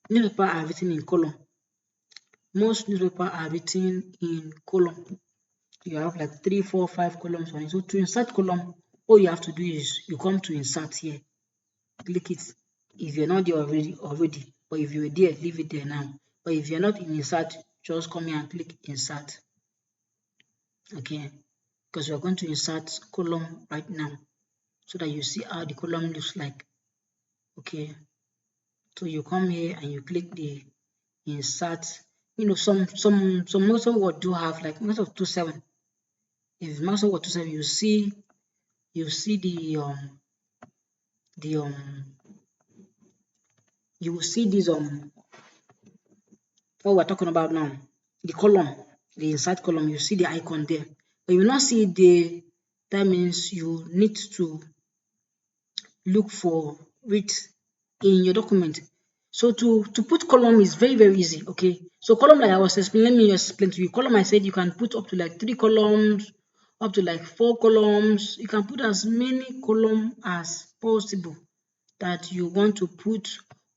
Newspaper are written in column. Most newspaper are written in column. You have like 3, 4, 5 columns on it. So to insert column, all you have to do is you come to insert here. Click it. If you're not there already, but if you're there, leave it there now. But if you're not in insert, just come here and click insert. Okay, because we're going to insert column right now so that you see how the column looks like. Okay, so you come here and you click the insert. You know, some Microsoft Word do have, like Microsoft 2.7. If Microsoft Word 2.7, you see you will see this what we're talking about now, the column, the insert column. You see the icon there, but you will not see it there. That means you need to look for it in your document. So to put column is very easy. Okay, so column, like I was explaining, let me explain to you. Column, I said you can put up to like 3 columns, up to like 4 columns. You can put as many columns as possible that you want to put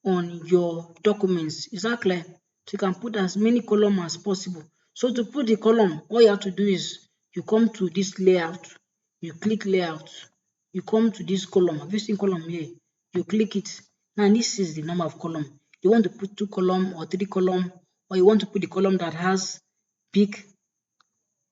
on your documents. Is that clear? So you can put as many columns as possible. So to put the column, all you have to do is you come to this layout, you click layout, you come to this column. Have you seen column here? You click it. Now this is the number of column. You want to put 2 column or 3 column, or you want to put the column that has big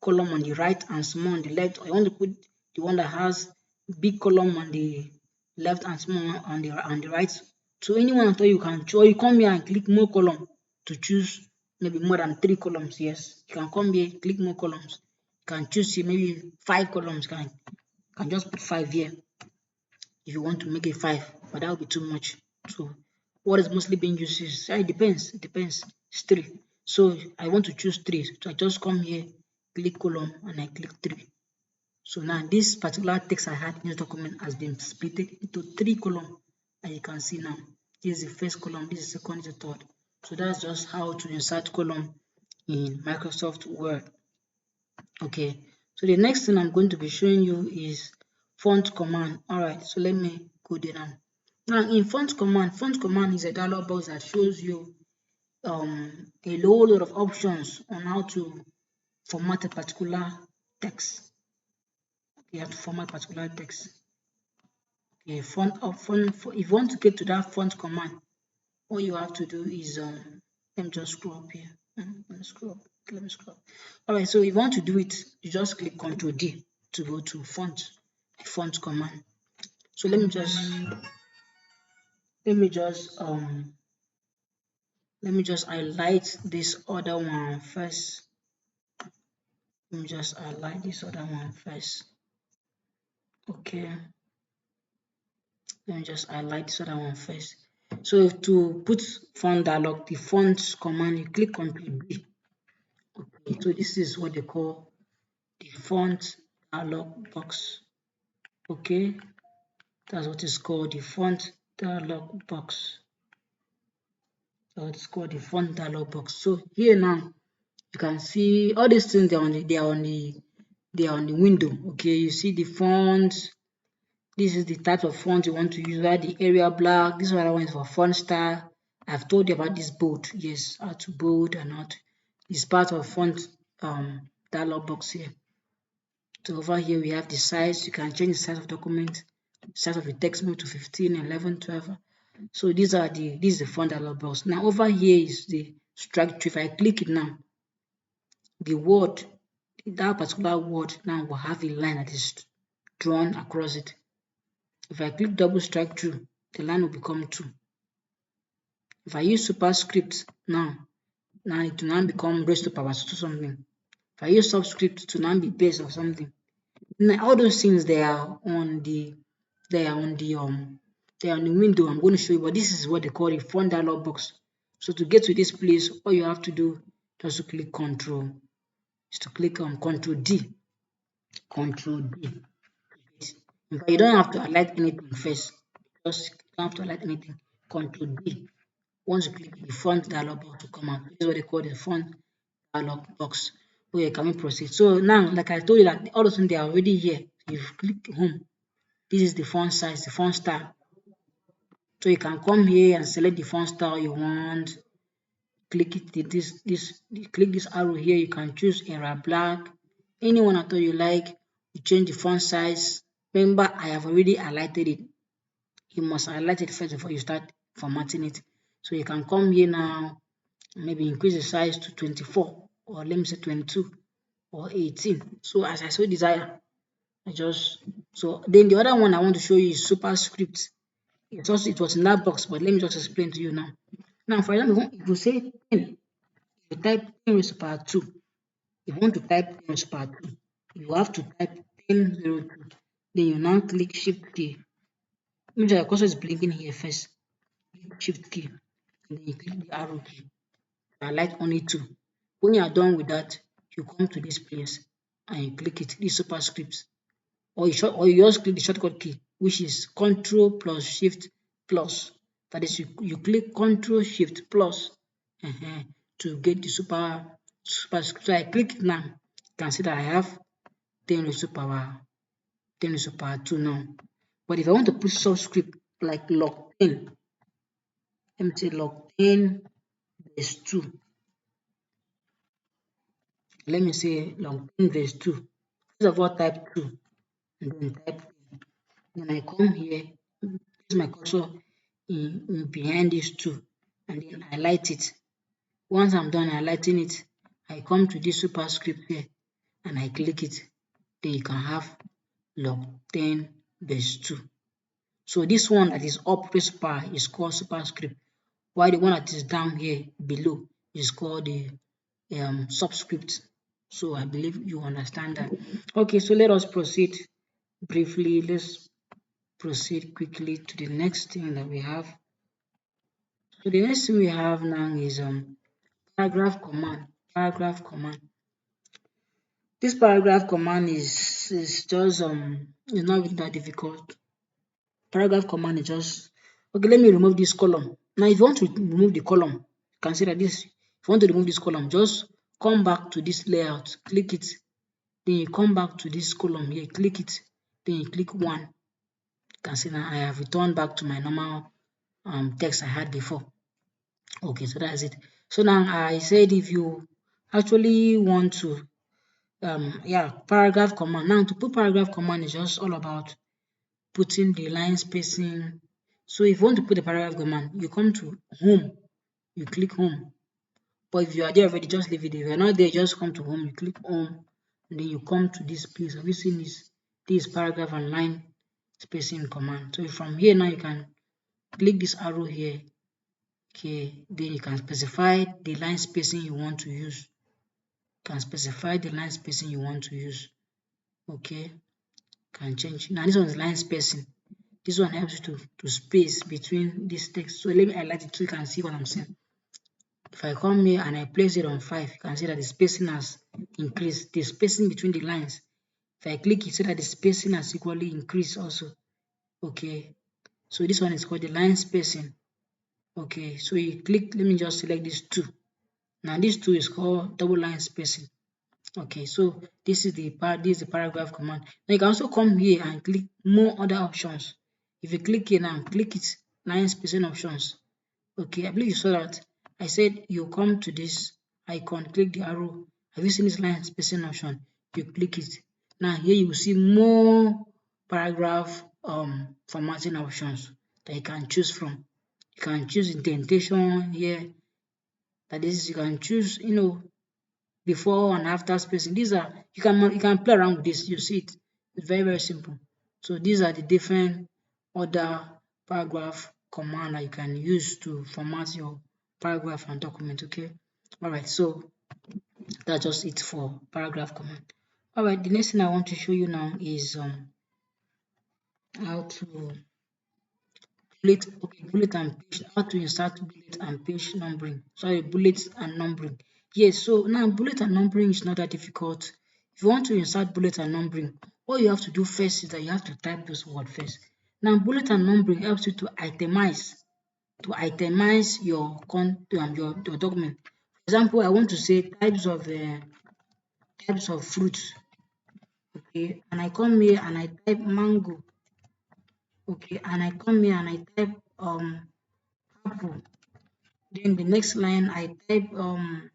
column on the right and small on the left, or you want to put the one that has big column on the left and small on the right. So anyone at all you can choose, or you come here and click more column to choose maybe more than 3 columns. Yes, you can come here, click more columns. You can choose here maybe 5 columns. Can just put 5 here if you want to make it 5, but that would be too much. So what is mostly being used is, it depends. It depends. It's 3. So I want to choose 3. So I just come here, click column, and I click 3. So now this particular text I had in this document has been split into 3 columns, and you can see now. This is the first column, this is the second, this is the third. So that's just how to insert column in Microsoft Word. Okay, so the next thing I'm going to be showing you is font command. Alright, so let me go there now. Now in font command is a dialog box that shows you a whole lot of options on how to format a particular text. You have to format particular text. Okay, if you want to get to that font command, all you have to do is let me just scroll up here. Let me scroll up. Let me scroll up. Alright, so if you want to do it, you just click Ctrl D to go to font command. So let me just highlight this other one first. Let me just highlight this other one first. Okay. Let me just highlight this other one first. So to put font dialog, the font command, you click Ctrl B. Okay, so this is what they call the font dialog box. Okay, that's what is called the font dialog box. So it's called the font dialog box. So here now you can see all these things, they are on the window. Okay, you see the font. This is the type of font you want to use, where the area black. This one I want for font style. I've told you about this bold. Yes, how to bold and not. It's part of font dialog box here. So over here we have the size. You can change the size of document, size of the text mode to 15, 11, 12. So this is the font dialog box. Now over here is the structure. If I click it now, the word, that particular word now will have a line that is drawn across it. If I click double strike through, the line will become 2. If I use superscript now it will now become raised to power 2 something. If I use subscript to now be base or something. Now all those things they are on the window. I'm going to show you, but this is what they call the font dialog box. So to get to this place, all you have to do is to click Control on Control D. Control D. In fact, you don't have to highlight anything first. Just don't have to highlight anything. Control D. Once you click the font dialog box to come out, this is what they call the font dialog box. Okay, can we proceed? So now, like I told you that all of them they are already here. You click home. This is the font size, the font style. So you can come here and select the font style you want. Click it. Click this arrow here. You can choose era black. Anyone at all you like. You change the font size. Remember, I have already highlighted it. You must highlight it first before you start formatting it. So you can come here now, maybe increase the size to 24, or let me say 22 or 18. So as I so desire, so then the other one I want to show you is superscript. It was in that box, but let me just explain to you now. Now, for example, if you say 10, you type 10 raised to power 2. If you want to type 10 raised to power 2, you have to type 1002. Then you now click Shift key. Make sure your cursor is blinking here first. Shift key, and then you click the arrow key. Highlight only 2. When you are done with that, you come to this place and you click it, this superscript, or you just click the shortcut key, which is Control plus Shift plus. That is, you click Control Shift plus to get the superscript. So I click it now. You can see that I have 10 raised to power 2 now. But if I want to put subscript like log 10, let me say log 10 base 2. Let me say log 10 base 2. First of all, type 2 and then type 10. Then I come here, place my cursor in behind these 2 and then highlight it. Once I'm done highlighting it, I come to this superscript here and I click it. Then you can have log 10 base 2. So this one that is up raised power is called superscript, while the one that is down here below is called the subscript. So I believe you understand that. Okay, so let us proceed briefly. Let's proceed quickly to the next thing that we have. So the next thing we have now is paragraph command. Paragraph command. This paragraph command is just it's not really that difficult. Paragraph command is just okay. Let me remove this column. Now, if you want to remove the column, consider this. If you want to remove this column, just come back to this layout, click it. Then you come back to this column here, click it. Then you click 1. You can see now I have returned back to my normal text I had before. Okay, so that's it. So now I said if you actually want to paragraph command. Now to put paragraph command is just all about putting the line spacing. So if you want to put the paragraph command, you come to home, you click home. But if you are there already, just leave it. If you're not there, just come to home, you click home, and then you come to this place. Have you seen this? This paragraph and line spacing command. So from here now you can click this arrow here. Okay, then you can specify the line spacing you want to use. You can specify the line spacing you want to use. Okay, can change. Now this one is line spacing. This one helps you to space between this text. So let me highlight it so you can see what I'm saying. If I come here and I place it on 5, you can see that the spacing has increased. The spacing between the lines. If I click it, see that the spacing has equally increased also. Okay. So this one is called the line spacing. Okay. So you click, let me just select this 2. Now this 2 is called double line spacing. Okay, so this is the paragraph command. Now you can also come here and click more other options. If you click here now, click it line spacing options. Okay, I believe you saw that. I said you come to this icon, click the arrow. Have you seen this line spacing option? You click it. Now here you will see more paragraph formatting options that you can choose from. You can choose indentation here. That is, you can choose, before and after spacing. These are you can play around with this. You see it. It's very, very simple. So these are the different other paragraph command that you can use to format your paragraph and document. Okay. All right. So that's just it for paragraph command. All right. The next thing I want to show you now is how to bullet and page, how to insert bullet and page numbering. Sorry, bullets and numbering. Yes, so now bullet and numbering is not that difficult. If you want to insert bullet and numbering, all you have to do first is that you have to type those words first. Now bullet and numbering helps you to itemize your document. For example, I want to say types of fruits. Okay, and I come here and I type mango. Okay, and I come here and I type apple. Then the next line I type um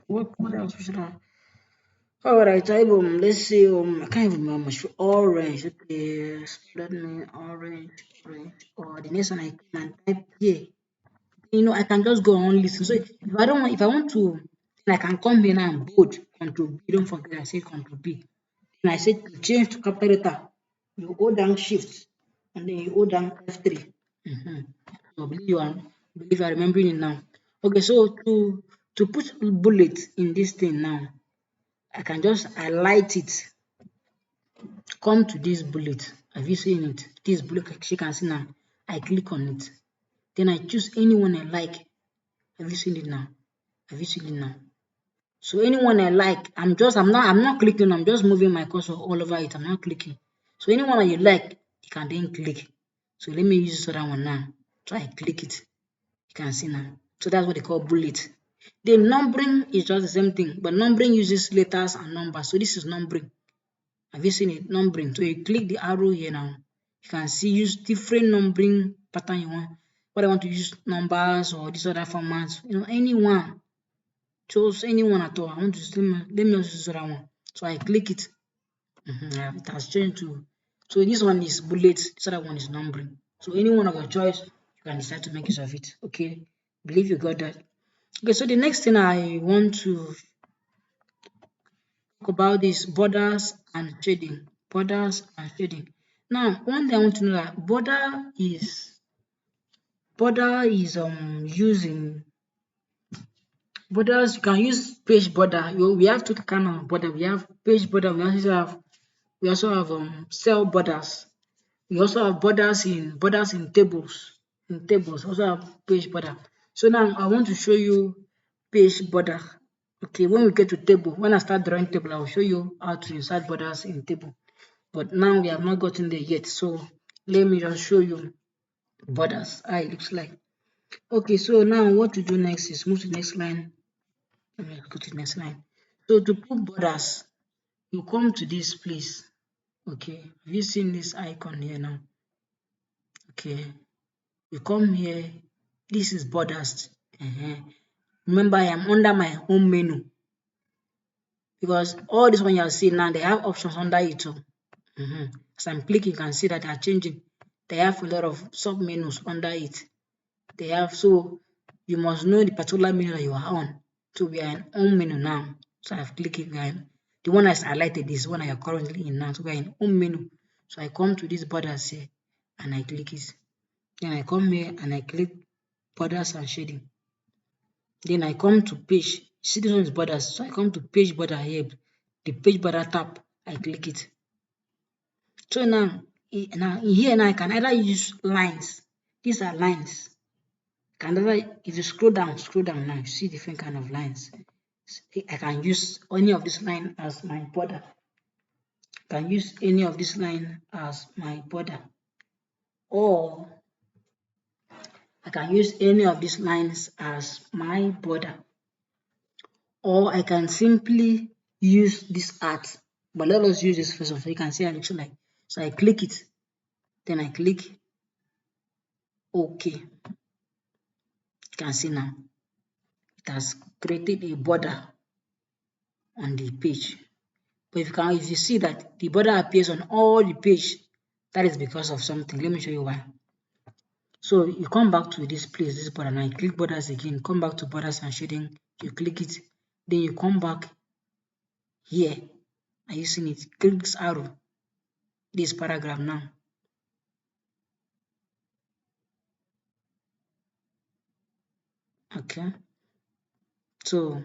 what else should I? Alright, I type let's say I can't even remember much. Orange. Okay, let me orange. Or the next one I come and type here. I can just go on listen. So if I want to, then I can come here now and bold Control B. Don't forget I said Control B. Then I said to change to capital letter. You hold down Shift and then you hold down F3. So I believe you are remembering it now. Okay, so to put bullet in this thing now, I can just highlight it. Come to this bullet. Have you seen it? This bullet, you can see now. I click on it. Then I choose anyone I like. Have you seen it now? Have you seen it now? So anyone I like, I'm not clicking, I'm just moving my cursor all over it. I'm not clicking. So anyone that you like, you can then click. So let me use this other one now. So I click it. You can see now. So that's what they call bullet. The numbering is just the same thing, but numbering uses letters and numbers. So this is numbering. Have you seen it? Numbering. So you click the arrow here now. You can see use different numbering pattern you want. What I want to use numbers or this other formats. Anyone. Choose anyone at all. I want to let me just use that one. So I click it. It has changed to. So this one is bullets. This other one is numbering. So any one of your choice, you can decide to make use of it. Okay. Believe you got that. Okay. So the next thing I want to talk about is borders and shading. Borders and shading. Now, one thing I want to know that border is using borders. You can use page border. We have two kind of border. We have page border. We also have cell borders. We also have borders in tables. In tables, also have page border. So now I want to show you page border. Okay, when we get to table, when I start drawing table, I will show you how to insert borders in table. But now we have not gotten there yet. So let me just show you borders, how it looks like. Okay, so now what to do next is move to the next line. Let me go to the next line. So to put borders, you come to this place. Okay, have you seen this icon here now? Okay, you come here, this is borders. Remember, I am under my home menu because all this one you are seeing now, they have options under it too. As I'm clicking, you can see that they are changing. They have a lot of sub menus under it. They have, so you must know the particular menu that you are on. So we are in home menu now. So I've clicked it. The one that's highlighted is the one I am currently in now. So we are in home menu. So I come to this borders here and I click it. Then I come here and I click borders and shading. Then I come to page. See, this one is borders. So I come to page border here. The page border tab, I click it. So now here now I can either use lines. These are lines. Can either, if you scroll down now, you see different kind of lines. I can use any of this line as my border. I can use any of this line as my border. Or I can use any of these lines as my border. Or I can simply use this art. But let us use this first one so you can see how it looks like. So I click it. Then I click OK. You can see now it has created a border on the page. But if you see that the border appears on all the page, that is because of something. Let me show you why. So you come back to this place, this border, now you click borders again, come back to borders and shading, you click it, then you come back here. Are you seeing it? Click this arrow, this paragraph now. Okay. So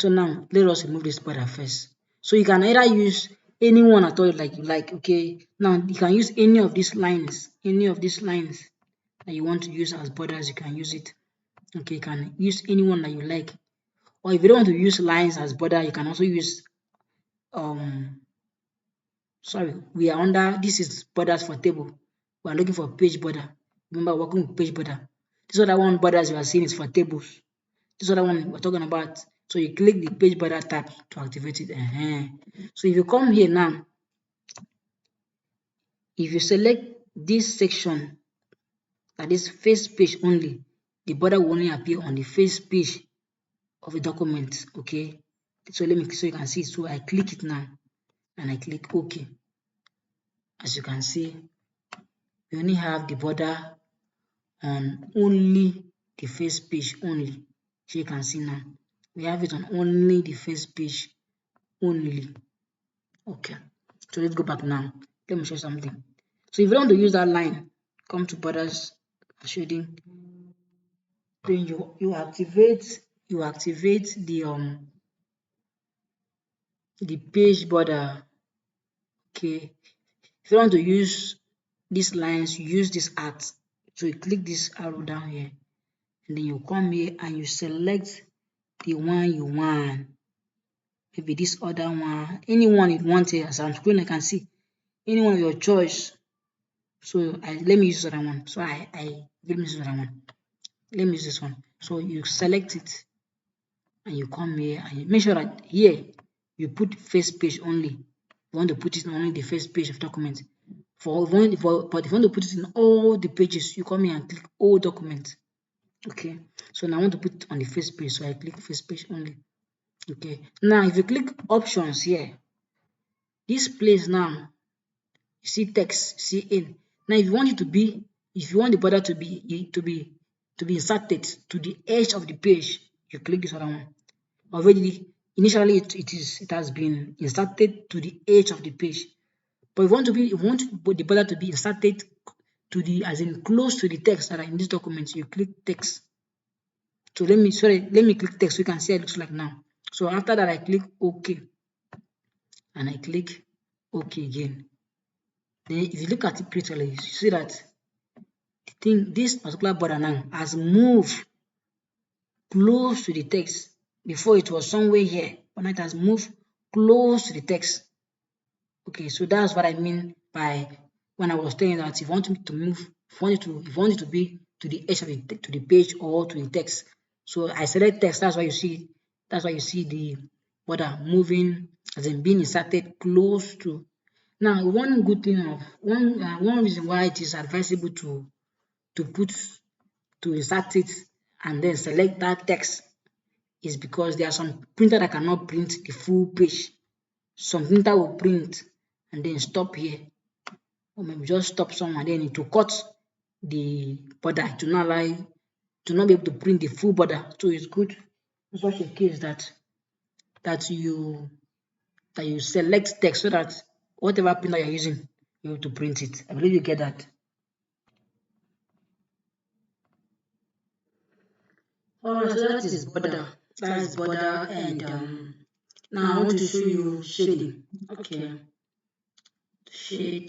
now let us remove this border first. So you can either use any one at all like you like. Okay. Now you can use any of these lines, that you want to use as borders, you can use it. Okay, you can use any one that you like. Or if you don't want to use lines as border, you can also use sorry, we are under, this is borders for table. We are looking for page border. Remember, working with page border. This other one borders you are seeing is for tables. This other one we're talking about. So you click the page border tab to activate it. So if you come here now, if you select this section, that is first page only, the border will only appear on the first page of the document. Okay. So so you can see. So I click it now and I click OK. As you can see, we only have the border on only the first page only. So you can see now, we have it on only the first page only. Okay, so let's go back now. Let me show something. So if you want to use that line, come to borders shading, then you activate the page border. Okay, if you want to use these lines, you use this art. So you click this arrow down here, and then you come here and you select the one you want. Maybe this other one, anyone you want here. As I'm scrolling, I can see any one of your choice. So let me use this other one. So let me use this other one. Let me use this one. So you select it and you come here and you make sure that here you put first page only. You want to put it on only the first page of document. But if you want to put it in all the pages, you come here and click all documents. Okay. So now I want to put it on the first page. So I click first page only. Okay. Now if you click options here, this place now, you see text, see in. Now if you want the border to be inserted to the edge of the page, you click this other one. Already initially it has been inserted to the edge of the page. But if you want the border to be inserted to the, as in close to the text that are in this document, you click text. So let me click text so you can see how it looks like now. So after that I click OK and I click OK again. Then if you look at it critically, you see that this particular border now has moved close to the text. Before it was somewhere here, but now it has moved close to the text. Okay, so that's what I mean by when I was telling that if you want me to move, if you want it to be to the edge of the page or to the text. So I select text. That's why you see border moving, as in being inserted close to. Now, one good thing of one reason why it is advisable to put to insert it and then select that text is because there are some printer that cannot print the full page. Some printer will print and then stop here, or maybe just stop somewhere, then it will cut the border to not allow to not be able to print the full border. So it's good in such a case that you that you select text so that whatever printer you're using, you're able to print it. I believe you get that. Alright, so that is border. That is border, and now I want to show you shading. Okay. Shading.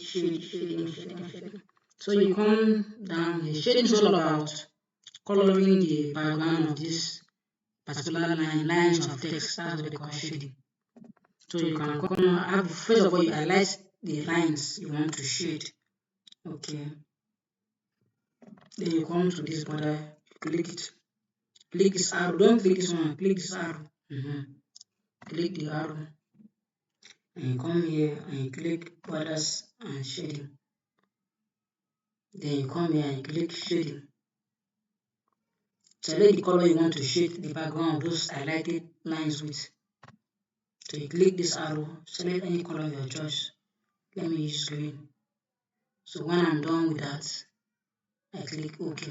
So you come down here. Shading is all about coloring the background of this particular lines of text. That's what they call shading. So you can come first of all, you highlight the lines you want to shade. Okay. Then you come to this border, click it. Click this arrow. Don't click this one. Click this arrow. Click the arrow. And you come here and you click borders and shading. Then you come here and click shading. Select the color you want to shade the background of those highlighted lines with. So you click this arrow, select any color of your choice. Let me use green. So when I'm done with that, I click OK.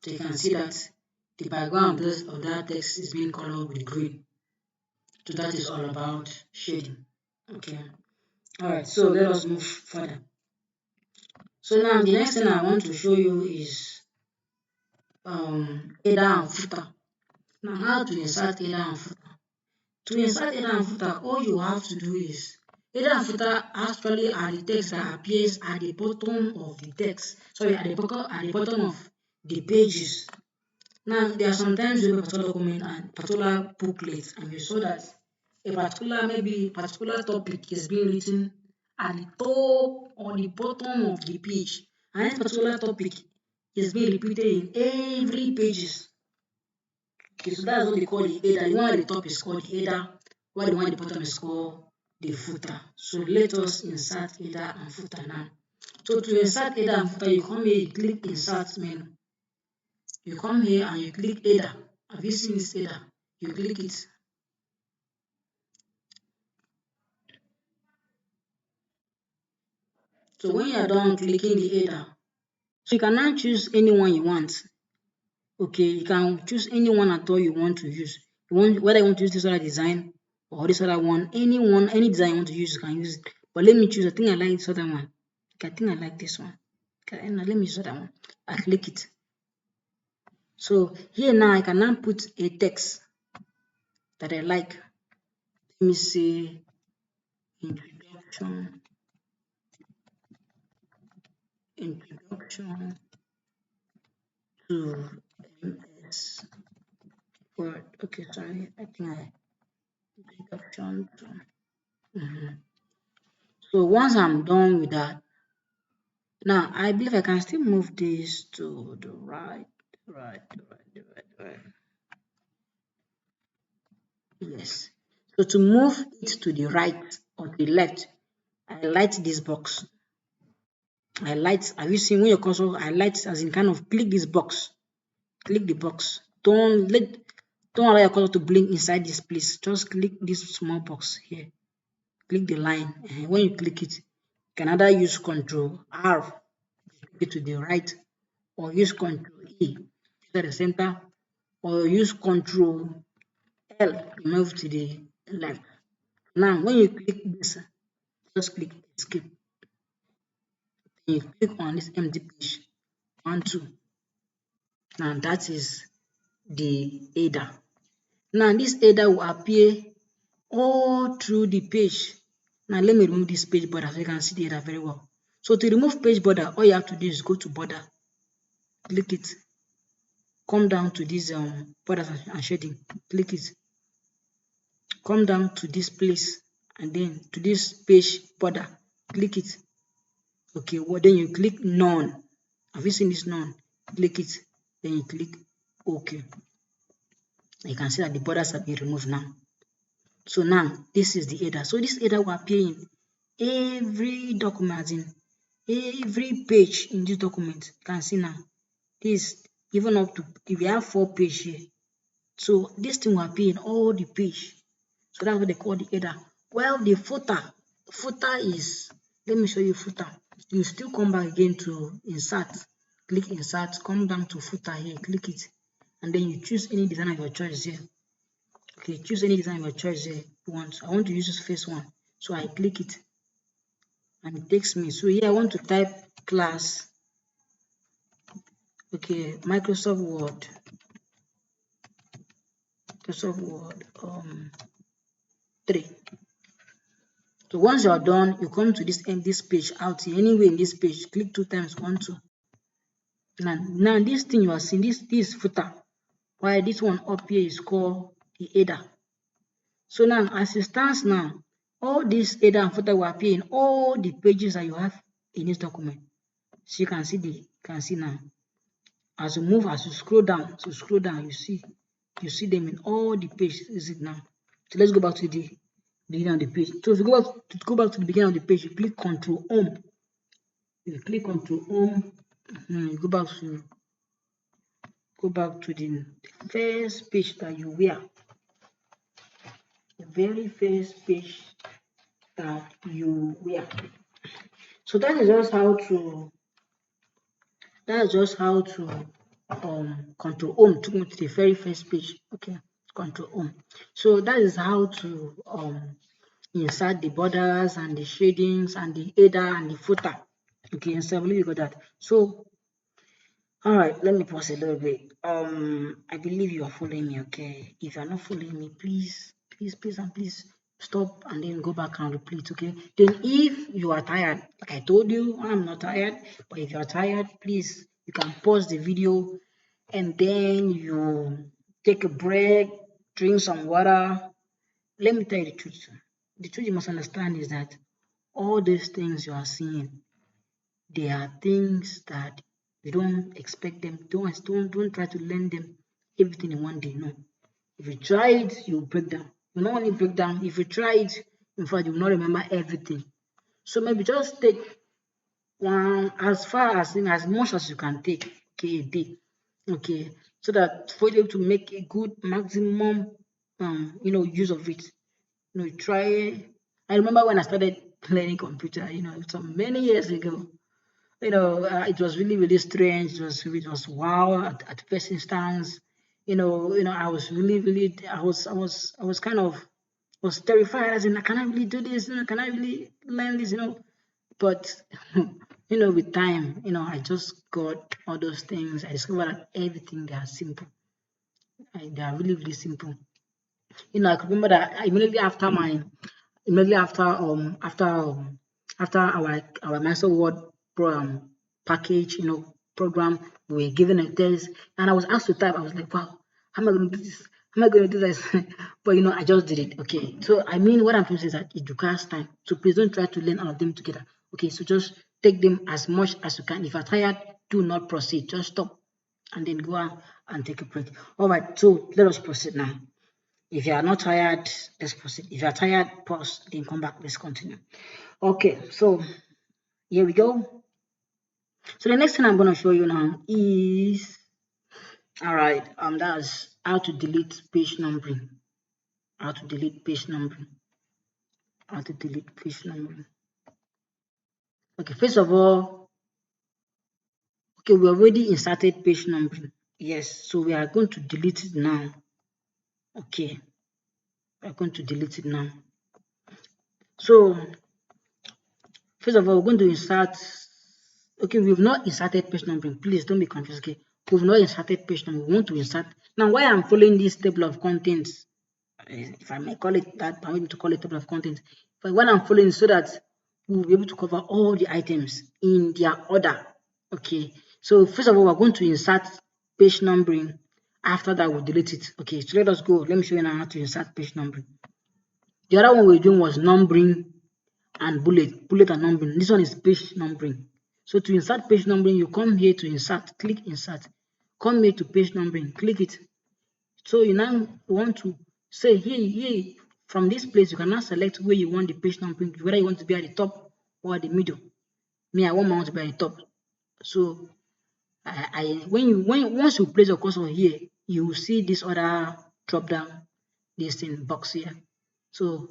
So you can see that the background of that text is being colored with green. So that is all about shading. Okay. Alright, so let us move further. So now the next thing I want to show you is header and footer. Now how to insert header and footer. To insert header and footer, all you have to do is header and footer actually are the text that appears at the bottom of the text. Sorry, at the bottom of the pages. Now there are sometimes you have a particular document and particular booklet, and you saw that a particular topic is being written at the top or the bottom of the page, and this particular topic is being repeated in every pages. Okay, so that's what they call the header. The one at the top is called the header, while the one at the bottom is called the footer. So let us insert header and footer now. So to insert header and footer, you come here, you click insert menu. You come here and you click header. Have you seen this header? You click it. So when you are done clicking the header, so you can now choose any one you want. Okay, you can choose any one at all you want to use. Whether you want to use this other design or this other one, any design you want to use, you can use it. But let me choose. I think I like this other one. I think I like this one. Okay, now let me use that one. I click it. So here now I can now put a text that I like. Let me say introduction to MS Word. Okay, sorry. I think introduction to. So once I'm done with that, now I believe I can still move this to the right. Yes. So to move it to the right or the left, I light this box. Have you seen when your cursor highlights as in kind of click this box? Click the box. Don't allow your cursor to blink inside this place. Just click this small box here. Click the line. And when you click it, you can either use Ctrl R to get to the right, or use Ctrl E to the center, or use Ctrl L to move to the left. Now, when you click this, just click escape. Then you click on this empty page, 1, 2. Now that is the header. Now this header will appear all through the page. Now let me remove this page border so you can see the header very well. So to remove page border, all you have to do is go to border, click it, come down to this borders and shading, click it, come down to this place and then to this page border, click it. Okay, well then you click none. Have you seen this none? Click it, then you click OK. You can see that the borders have been removed now. So now this is the header. So this header will appear in every document, in every page in this document. You can see now this, even up to, if you have 4 pages here, so this thing will appear in all the page. So that's what they call the header. Well, the footer is, let me show you footer. You still come back again to insert, click insert, come down to footer here, click it, and then you choose any design of your choice here. Okay, choose any design of your choice here you want. I want to use this first one, so I click it and it takes me. So here I want to type class. Okay, Microsoft Word 3. So once you are done, you come to this page out here. Anyway, in this page, click 2 times, 1, 2. Now this thing you are seeing, this footer, while this one up here is called the header. So now, as it stands now, all this header and footer will appear in all the pages that you have in this document. So you can see now. As you scroll down, you see them in all the pages. Is it now? So let's go back to the beginning of the page. So if you go back to the beginning of the page, you click Control Home. If you click Control Home, you go back to the first page that you were. The very first page that you were. So that is just how to Control Home took me to the very first page. Okay, Control Home. So that is how to insert the borders and the shadings and the header and the footer. Okay, and so I believe you got that. So all right, let me pause a little bit. I believe you are following me. Okay, if you are not following me, please stop and then go back and repeat. Okay, then if you are tired, like I told you, I'm not tired, but if you are tired, please, you can pause the video and then you take a break, drink some water. Let me tell you the truth. The truth you must understand is that all these things you are seeing, they are things that you don't expect them. Don't try to learn them everything in one day. No. If you try it, you will break down. You not only break down, if you try it, in fact, you will not remember everything. So maybe just take one as much as you can take, okay, a day. Okay. So that for you to make a good maximum use of it. Try. I remember when I started learning computer, some many years ago. It was really, really strange. It was wow at first instance. I was really, really, I was kind of was terrified. As in, can I really do this? Can I really learn this? But with time, I just got all those things. I discovered that everything they are simple. They are really, really simple. I could remember that immediately after our Microsoft Word package, program, we were given a test, and I was asked to type. I was like, wow, how am I going to do this? How am I going to do this? But I just did it. Okay, so I mean, what I'm trying to say is that it requires time. So please don't try to learn all of them together. Okay, so just take them as much as you can. If you're tired, do not proceed. Just stop and then go out and take a break. All right, so let us proceed now. If you are not tired, let's proceed. If you are tired, pause, then come back. Let's continue. Okay, so here we go. So the next thing I'm going to show you now is, all right, that's how to delete page numbering. How to delete page numbering. How to delete page numbering. Okay, first of all, okay, we already inserted page numbering. Yes, so we are going to delete it now. Okay, we are going to delete it now. So first of all, we're going to insert. Okay, we've not inserted page numbering. Please don't be confused. Okay, we've not inserted page numbering. We want to insert. Now, why I'm following this table of contents, if I may call it that, I'm able to call it table of contents. But when I'm following, so that we'll be able to cover all the items in their order. Okay, so first of all, we're going to insert page numbering. After that, we'll delete it. Okay, so let us go. Let me show you now how to insert page numbering. The other one we're doing was numbering and bullet and numbering. This one is page numbering. So to insert page numbering, you come here to insert, click insert, come here to page numbering, click it. So you now want to say, hey, From this place, you can now select where you want the page numbering, whether you want to be at the top or at the middle. Me, I want my own to be at the top. So once you place your cursor here, you will see this other drop down this thing box here. So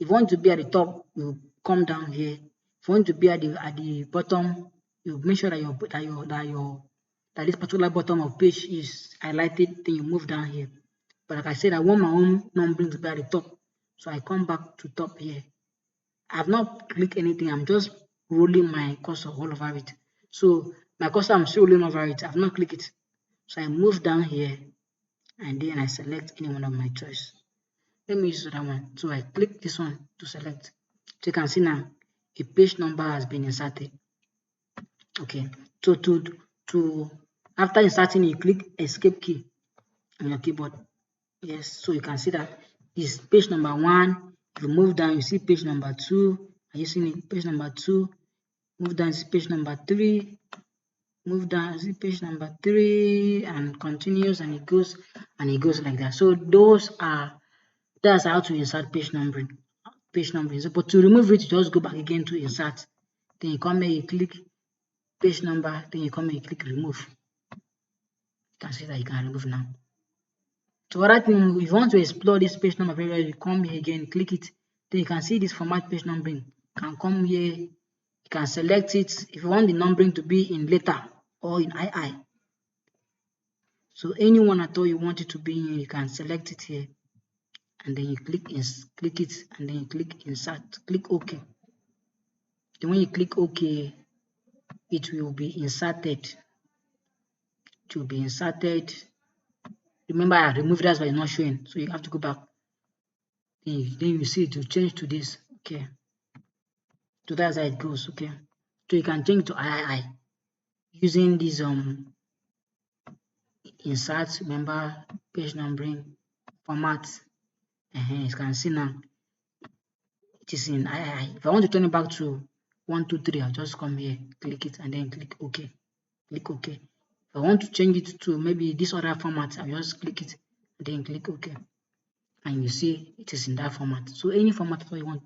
if you want to be at the top, you come down here. If you want to be at the bottom, you make sure that this particular bottom of page is highlighted, then you move down here. But like I said, I want my own numbering to be at the top. So I come back to top here. I have not clicked anything, I'm just rolling my cursor all over it. So my cursor, I'm still rolling over it, I've not clicked it. So I move down here and then I select any one of my choice. Let me use that one. So I click this one to select. So you can see now a page number has been inserted. Okay. So to after inserting, you click escape key on your keyboard. Yes, so you can see that this page number 1. If you move down, you see page number 2. Are you seeing it? Page number 2. Move down, see page number 3. Move down, see page number 3, and continues, and it goes like that. So that's how to insert page numbering. So, but to remove it, you just go back again to insert. Then you come here, you click page number, then you come here, you click remove. You can see that you can remove now. So other thing, if you want to explore this page number very well, you come here again, click it. Then you can see this format page numbering. You can come here, you can select it if you want the numbering to be in letter or in II. So anyone at all you want it to be in, you can select it here. And then you click it, and then you click insert, click OK. Then when you click OK, it will be inserted. It will be inserted. Remember, I removed that, but it's not showing, so you have to go back. Then you see it will change to this. Okay. So that's how it goes. Okay. So you can change to III using this insert, remember, page numbering format. You can see now it is in III. If I want to turn it back to 1, 2, 3, I'll just come here, click it, and then click OK. Click OK. If I want to change it to maybe this other format, I'll just click it and then click OK. And you see it is in that format. So any format you want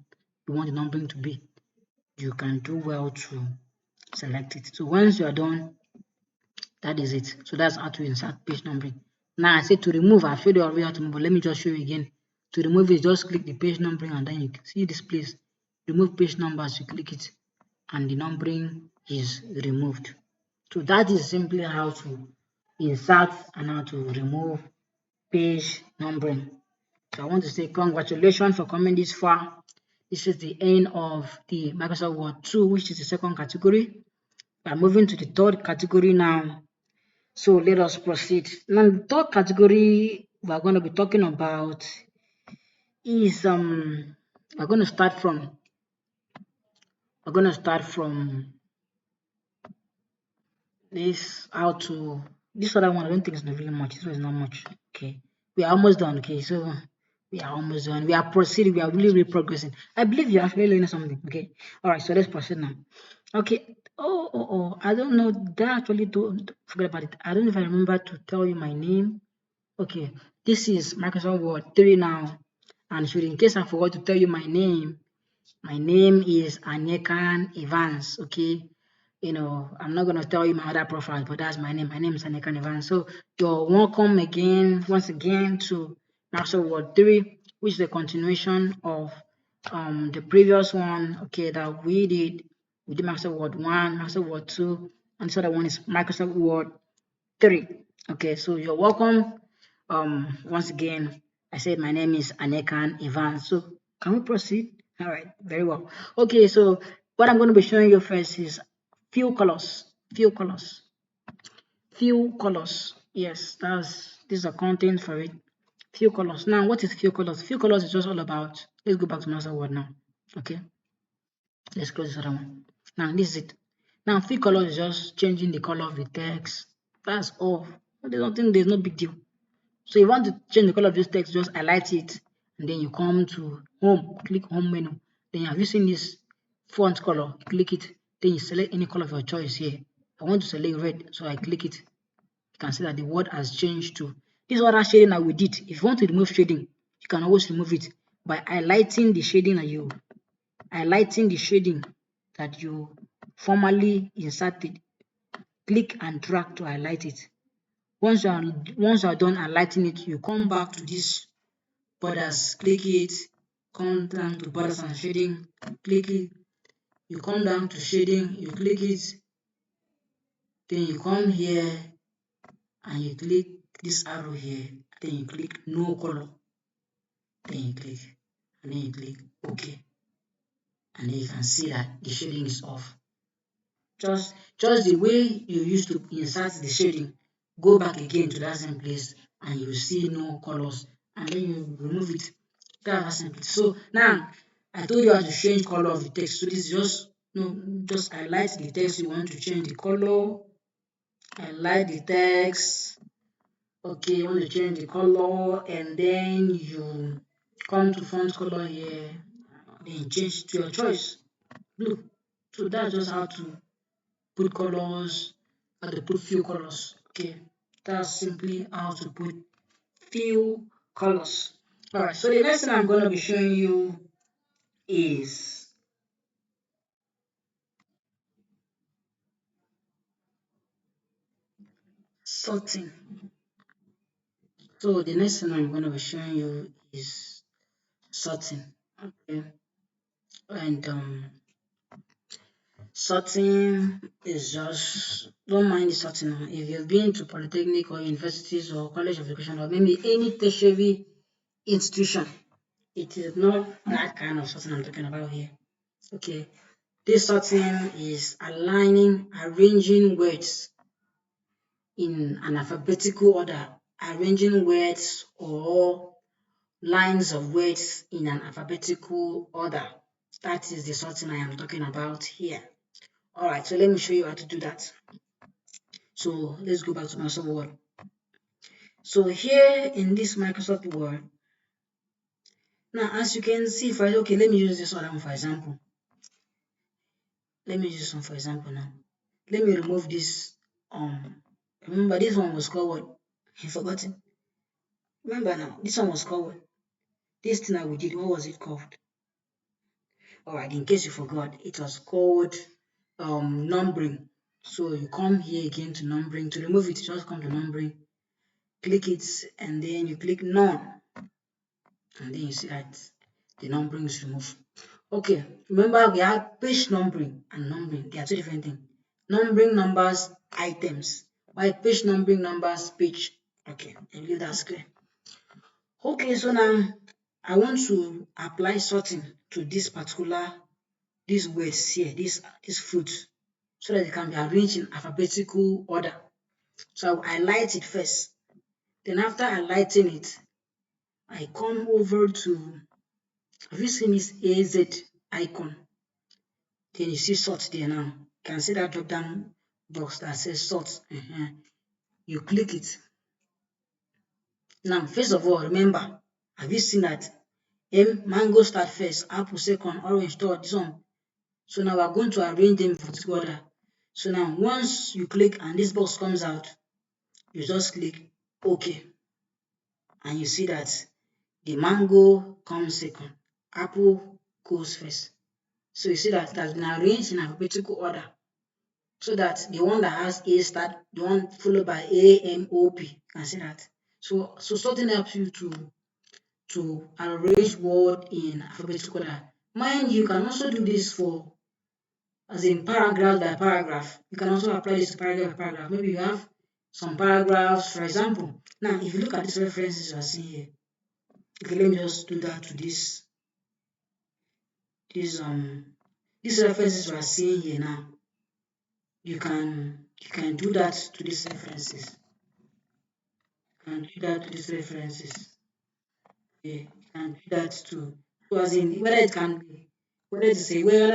the numbering to be, you can do well to select it. So once you are done, that is it. So that's how to insert page numbering. Now I said to remove, I showed you already how to remove, but let me just show you again. To remove it, just click the page numbering, and then you can see this place, remove page numbers, you click it, and the numbering is removed. So that is simply how to insert and how to remove page numbering. So I want to say congratulations for coming this far. This is the end of the Microsoft Word 2, which is the second category. We are moving to the third category now. So let us proceed. Now the third category we are going to be talking about is we're going to start from this other one. I don't think it's not really much. This one is not much. Okay, we are almost done. Okay, so we are almost done. We are proceeding. We are really progressing. I believe you're actually learning something. Okay, all right. So let's proceed now. Okay. Oh. I don't know. That actually don't forget about it. I don't know if I remember to tell you my name. Okay, this is Microsoft Word 3 now. And should in case I forgot to tell you my name is Anekan Evans. Okay, I'm not gonna tell you my other profile, but that's my name. My name is Anekan Evans. So you're welcome once again to Microsoft Word 3, which is a continuation of the previous one. Okay, that we did Microsoft Word 1, Microsoft Word 2, and this other one is Microsoft Word 3. Okay, so you're welcome. Once again, I said my name is Anekan Evans. So can we proceed? All right, very well. Okay, so what I'm going to be showing you first is few colors. Yes, this is a content for it. Few colors. Now, what is few colors? Few colors is just all about. Let's go back to Master Word now. Okay, let's close this other one. Now, this is it. Now, few colors is just changing the color of the text. That's all. There's no big deal. So you want to change the color of this text, just highlight it, and then you come to home, click home menu. Then have you seen this font color? Click it, then you select any color of your choice here. I want to select red, so I click it. You can see that the word has changed to this other shading that we did. If you want to remove shading, you can always remove it by highlighting the shading that you formerly inserted. Click and drag to highlight it. Once you are done highlighting it, you come back to this borders, click it, come down to borders and shading, click it, you come down to shading, you click it, then you come here and you click this arrow here, then you click no color, then you click, and then you click OK, and then you can see that the shading is off. Just the way you used to insert the shading, go back again to that same place and you see no colors, and then you remove it. That's simple. So now I told you how to change color of the text. So this is just highlight the text you want to change the color. Highlight the text. Okay, you want to change the color, and then you come to font color here, then change to your choice, blue. So that's just how to put colors, how to put few colors. Okay, that's simply how to put few colors. Alright, so the next thing I'm going to be showing you is sorting. So the next thing I'm going to be showing you is sorting. Okay, and sorting is just, don't mind the sorting. If you've been to polytechnic or universities or college of education or maybe any tertiary institution, it is not that kind of sorting I'm talking about here. Okay, this sorting is arranging words in an alphabetical order, arranging words or lines of words in an alphabetical order. That is the sorting I am talking about here. Alright, so let me show you how to do that. So let's go back to Microsoft Word. So here in this Microsoft Word, now as you can see, okay, let me use this other one for example. Let me use this one for example now. Let me remove this. Remember this one was called what? I forgot it. Remember now, this one was called what? This thing that we did, what was it called? Alright, in case you forgot, it was called numbering. So you come here again to numbering. To remove it, just come to numbering, click it, and then you click none, and then you see that the numbering is removed. Okay, remember we had page numbering and numbering. They are two different things. Numbering numbers items, while page numbering numbers page. Okay, I believe that's clear. Okay, so now I want to apply sorting to these words here, this fruit, so that they can be arranged in alphabetical order. So I will highlight it first. Then after highlighting it, I come over to, have you seen this AZ icon? Then you see sort there now. You can see that drop down box that says sort. You click it. Now, first of all, remember, have you seen that mango start first, apple second, orange third, this one. So now we're going to arrange them for this order. So now once you click and this box comes out, you just click OK. And you see that the mango comes second, apple goes first. So you see that it has been arranged in alphabetical order, so that the one that has A start, the one followed by A, M, O, P. You can see that. So sorting helps you to arrange word in alphabetical order. Mind you can also do this for as in paragraph by paragraph. You can also apply this to paragraph by paragraph. Maybe you have some paragraphs, for example. Now, if you look at these references you are seeing here, okay, let me just do that to these references you are seeing here now. You can do that to these references. You can do that to these references. Yeah, you can do that too. So as in whether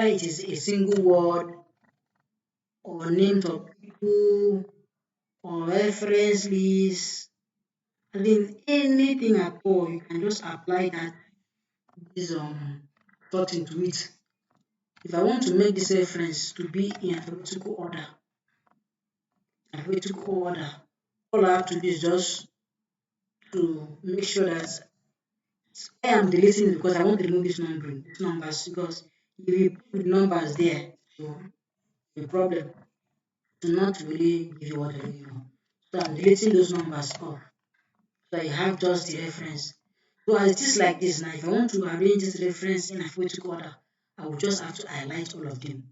it is a single word or names of people or reference list, I mean anything at all, you can just apply that this thought into it. If I want to make this reference to be in alphabetical order, all I have to do is just to make sure that I am deleting it because I want to remove this numbering, these numbers, because if you put numbers there, so the problem to not really give you what you know. So I'm deleting those numbers off. So I have just the reference. So as it is like this now, if I want to arrange this reference in alphabetical order, I will just have to highlight all of them.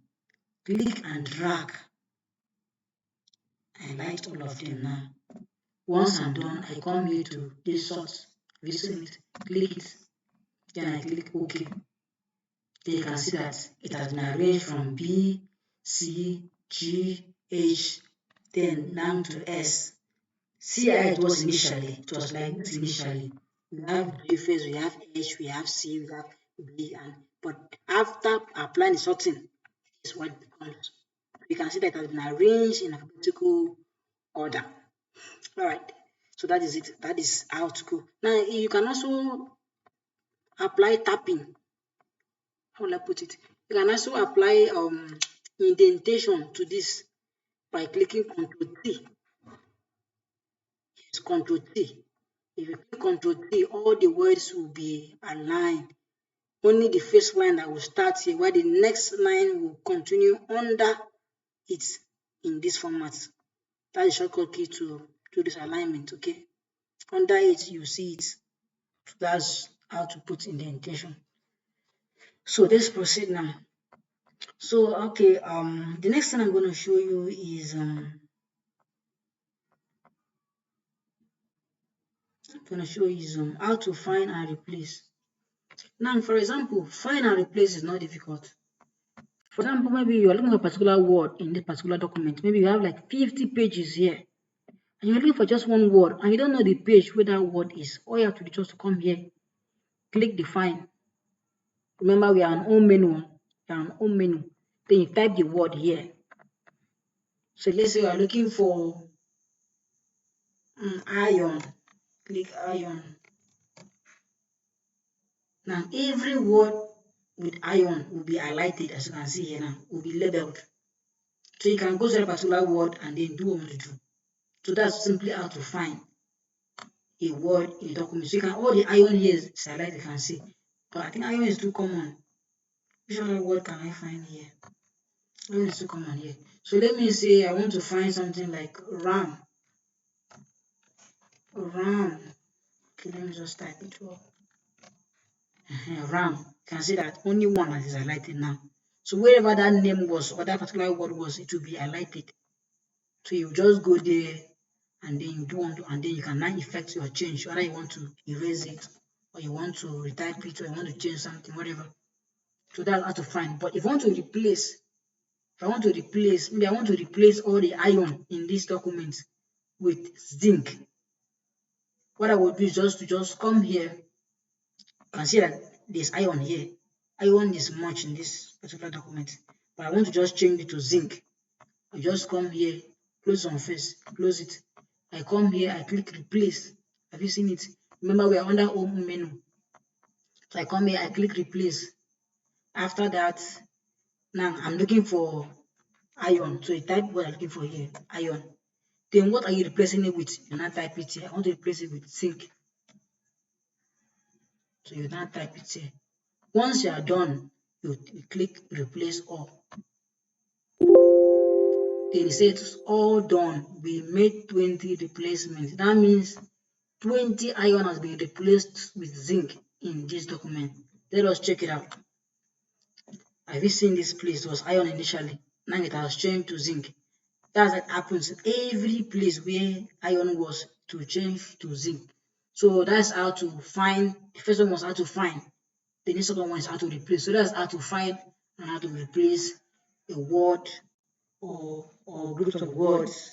Click and drag. Highlight all of them now. Once I'm done, I come here to this sort. Have you seen it? Click it. Then I click OK. Then you can see that it has been arranged from B, C, G, H, then down to S. See how it was initially. It was like this initially. We have G phase, we have H, we have C, we have B, and but after applying the sorting, is what it becomes. You can see that it has been arranged in alphabetical order. All right. So that is it. That is how to go. Now you can also apply tapping. How will I put it? You can also apply indentation to this by clicking Ctrl T. It's Ctrl T. If you click Ctrl T, all the words will be aligned. Only the first line that will start here, while the next line will continue under it in this format. That's the shortcut key to this alignment, okay? Under it, you see it. So that's how to put indentation. So let's proceed now. So okay, the next thing I'm going to show you is how to find and replace. Now, for example, find and replace is not difficult. For example, maybe you are looking for a particular word in this particular document. Maybe you have like 50 pages here, and you're looking for just one word, and you don't know the page where that word is. All you have to do is just come here, click the find. Remember, we are on home menu. We are on home menu. Then you type the word here. So let's say you are looking for iron. Click iron. Now every word with iron will be highlighted, as you can see here now, will be labeled. So you can go to a particular word and then do what you want to do. So that's simply how to find a word in a document. So you can all the iron here is highlighted, you can see. But I think iron is too common. Which other word can I find here? Iron is too common here. So let me say I want to find something like RAM. RAM. Okay, let me just type it up. RAM. You can see that only one is highlighted now. So wherever that name was or that particular word was, it will be highlighted. So you just go there and then you do want to, and then you can now effect your change, whether you want to erase it or you want to retype it or you want to change something, whatever. So that's how to find. But if I want to replace, maybe I want to replace all the iron in this document with zinc. What I would do is just come here. You can see that there's iron here. Iron is much in this particular document, but I want to just change it to zinc. I just come here, close on face, close it. I come here, I click replace. Have you seen it? Remember, we are under home menu. So I come here, I click replace. After that, now I'm looking for iron. So you type what I'm looking for here, iron. Then what are you replacing it with? You now type it here. I want to replace it with zinc. So you now type it here. Once you are done, you click replace all. Then it says all done. We made 20 replacements. That means 20 iron has been replaced with zinc in this document. Let us check it out. Have you seen this place? It was iron initially. Now it has changed to zinc. That's what happens every place where iron was to change to zinc. So that's how to find. The first one was how to find. The next one is how to replace. So that's how to find and how to replace a word or groups of words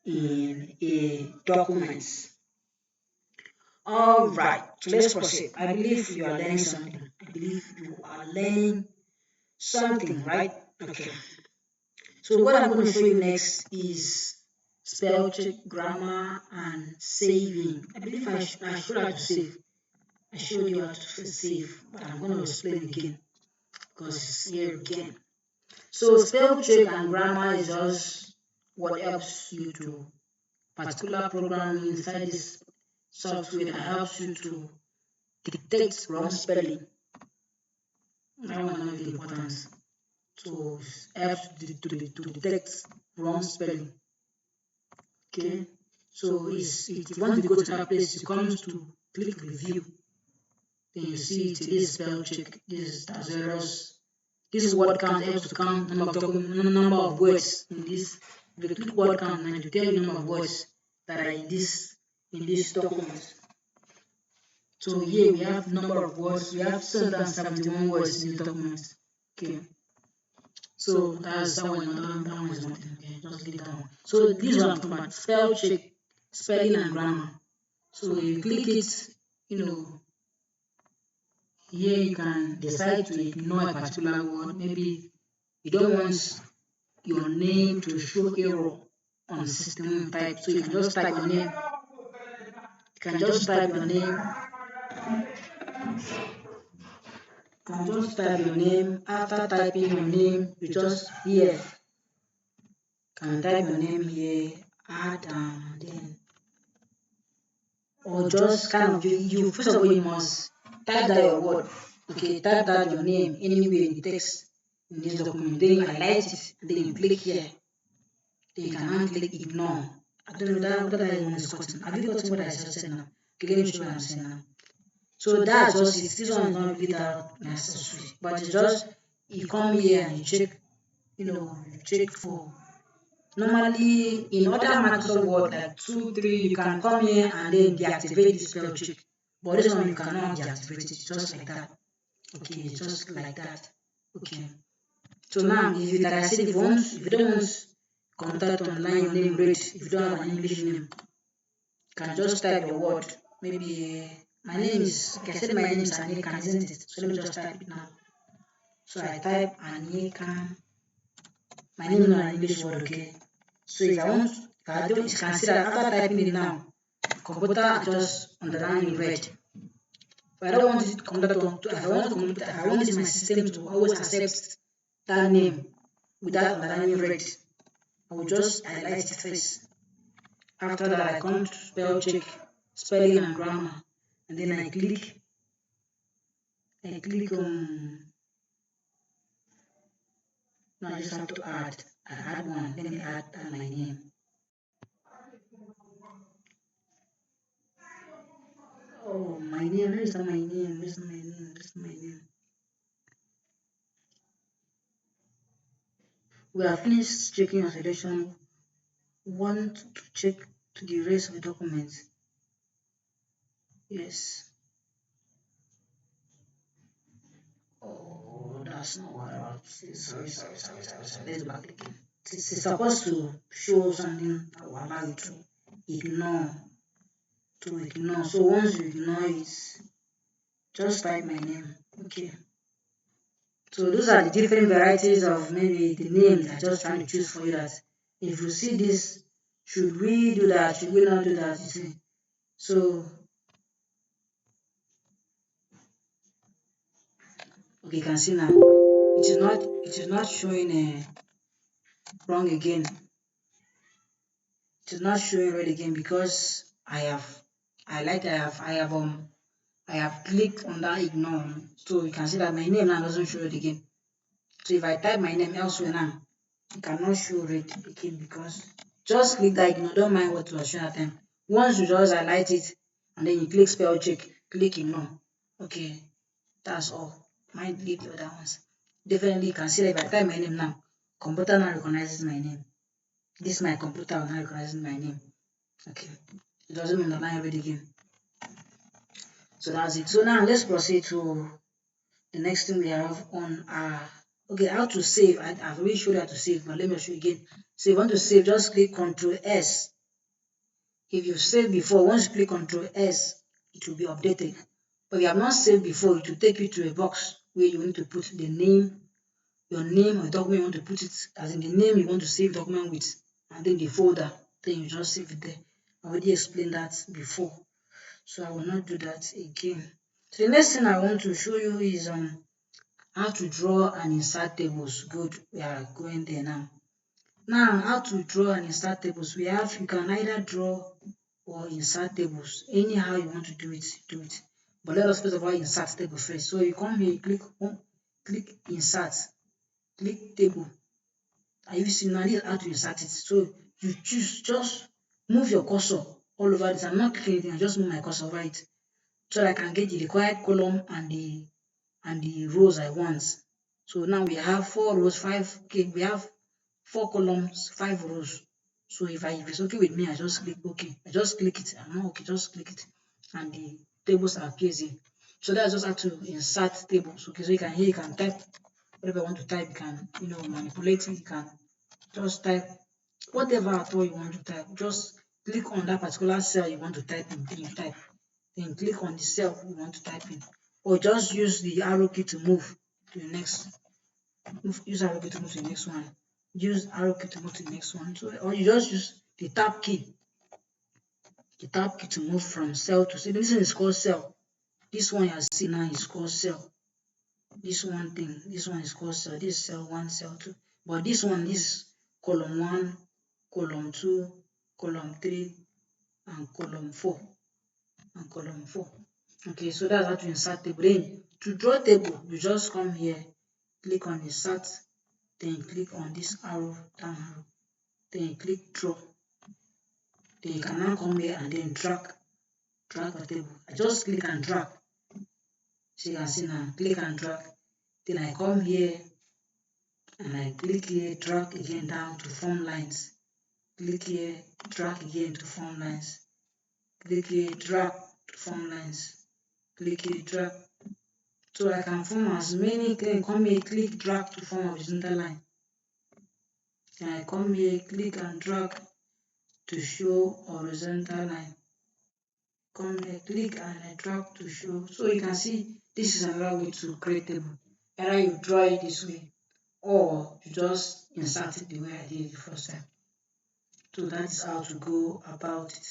in a document. All right, so let's proceed. I believe you are learning something. I believe you are learning something, right? Okay. So what I'm going to show you next is spell check, grammar, and saving. I believe I showed how to save. I showed you how to save, but I'm going to explain again because it's here again. So spell check and grammar is just what helps you to particular program inside this software that helps you to detect wrong spelling. That one is very important. So it helps to detect wrong spelling. Okay. So if you want to go to that place, it comes to click review. Then you see it, this spell check, this as well as this word count helps to count number of words in this. If you click word count, and to tell you number of words that are in this document. So here we have number of words. We have 771 words in this document. Okay. So that's that one. That one is nothing. Okay, just leave that one. So this is what I'm talking about: spell check, spelling and grammar. So you click it, you know, here you can decide to ignore a particular word. Maybe you don't want your name to show error on system type, so you can just type your name. You can just type your name. You can just type your name. After typing your name, you just here can type your name here, add then, or just kind of you first of all you must type that your word. Okay, type that your name anywhere in the text in this document. Then you highlight it. Then you click here. Then you can now click ignore. I don't know that whether that one is cutting. Have you gotten what I just said now? Okay, let me show you what I'm saying now. So that's just it. This one is not really that necessary, but it's just you come here and you check, you check for. Normally, in other Microsoft Word like 2, 3, you can come here and then deactivate this spell check. But this one you cannot deactivate it, just like that. Okay, just like that. Okay. So now, if you like I said, if you don't want contact to underline your name read, if you don't have an English name, you can just type your word. Maybe my name is, like I said, my name is Anikan, isn't it? So let me just type it now. So I type Anikan. My name is not an English word, okay? So if I want, if I don't, you can see that after typing it now, computer just underline in red. If I don't want it computer to, if I want computer, if I want this my system to always accept that name without underlining red, I will just highlight it first. After that, I come to spell check, spelling and grammar, and then I click on. No, I just have to add. I add one. Let me add my name. Oh, my name. Where is my name? Where's my name? Where's my name? We have finished checking your selection. Want to check to the rest of the documents? Yes. Oh, that's not what I want to say. Sorry. Let's go back again. It's supposed to show something that will allow you to ignore. So once you ignore it, just type my name. Okay. So those are the different varieties of maybe the names I'm just trying to choose for you that if you see this, should we do that? Should we not do that? You see. So okay, you can see now. It is not showing wrong again. It is not showing red again because I have clicked on that ignore. So you can see that my name now doesn't show it again. So if I type my name elsewhere now, it cannot show red again because just click that ignore. Don't mind what was shown at time. Once you just highlight it and then you click spell check, click ignore. Okay, that's all. Might leave the other ones. Definitely you can see that if I type my name now, computer now recognizes my name. This my computer now recognizes my name. Okay. It doesn't underline red again. So that's it. So now let's proceed to the next thing we have on okay, how to save. I've already showed you how to save, but let me show you again. So if you want to save, just click Ctrl S. If you've saved before, once you click Ctrl S, it will be updated. But if you have not saved before, it will take you to a box where you need to put the name, your name or document you want to put it, as in the name you want to save document with, and then the folder. Then you just save it there. I already explained that before, so I will not do that again. So the next thing I want to show you is how to draw and insert tables. Good, we are going there now. Now, how to draw and insert tables. You can either draw or insert tables. Anyhow you want to do it, do it. But let us first of all insert table first. So you come here, you click insert, click table. Are you seeing now? This is how to insert it. So you choose, just move your cursor all over this. I'm not clicking anything, I just move my cursor over it so that I can get the required column and the rows I want. So now we have 4 rows, 5, okay, we have 4 columns, 5 rows. So if it's okay with me, I just click OK. I just click it. I'm not okay, just click it. And the tables are appearing. So that's just how to insert tables. Okay, so you can here you can type whatever you want to type, you can manipulate it, you can just type whatever at all you want to type. Just click on that particular cell you want to type in, then you type. Then click on the cell you want to type in. Or just use the arrow key to move to the next. Use arrow key to move to the next one. Use arrow key to move to the next one. So, or you just use the tab key to move from cell to cell. This one is called cell. This one you see now is called cell. This one is called cell. This is cell 1, cell 2. But this one is column 1, column 2, column 3, and column 4. And column 4. Okay, so that's how to insert table. Then to draw table, you just come here, click on insert, then click on this arrow, down arrow, then click draw. Then you can now come here and then drag the table. I just click and drag. So you can see now, click and drag. Then I come here and I click here, drag again down to form lines. Click here, drag again to form lines. Click here, drag to form lines. Click here, drag. So I can form as many, then come here, click, drag to form a horizontal line. Then I come here, click and drag to show horizontal line. Come here, click and I drag to show. So you can see this is another way to create table. Either you draw it this way or you just insert it the way I did it the first time. So that's how to go about it.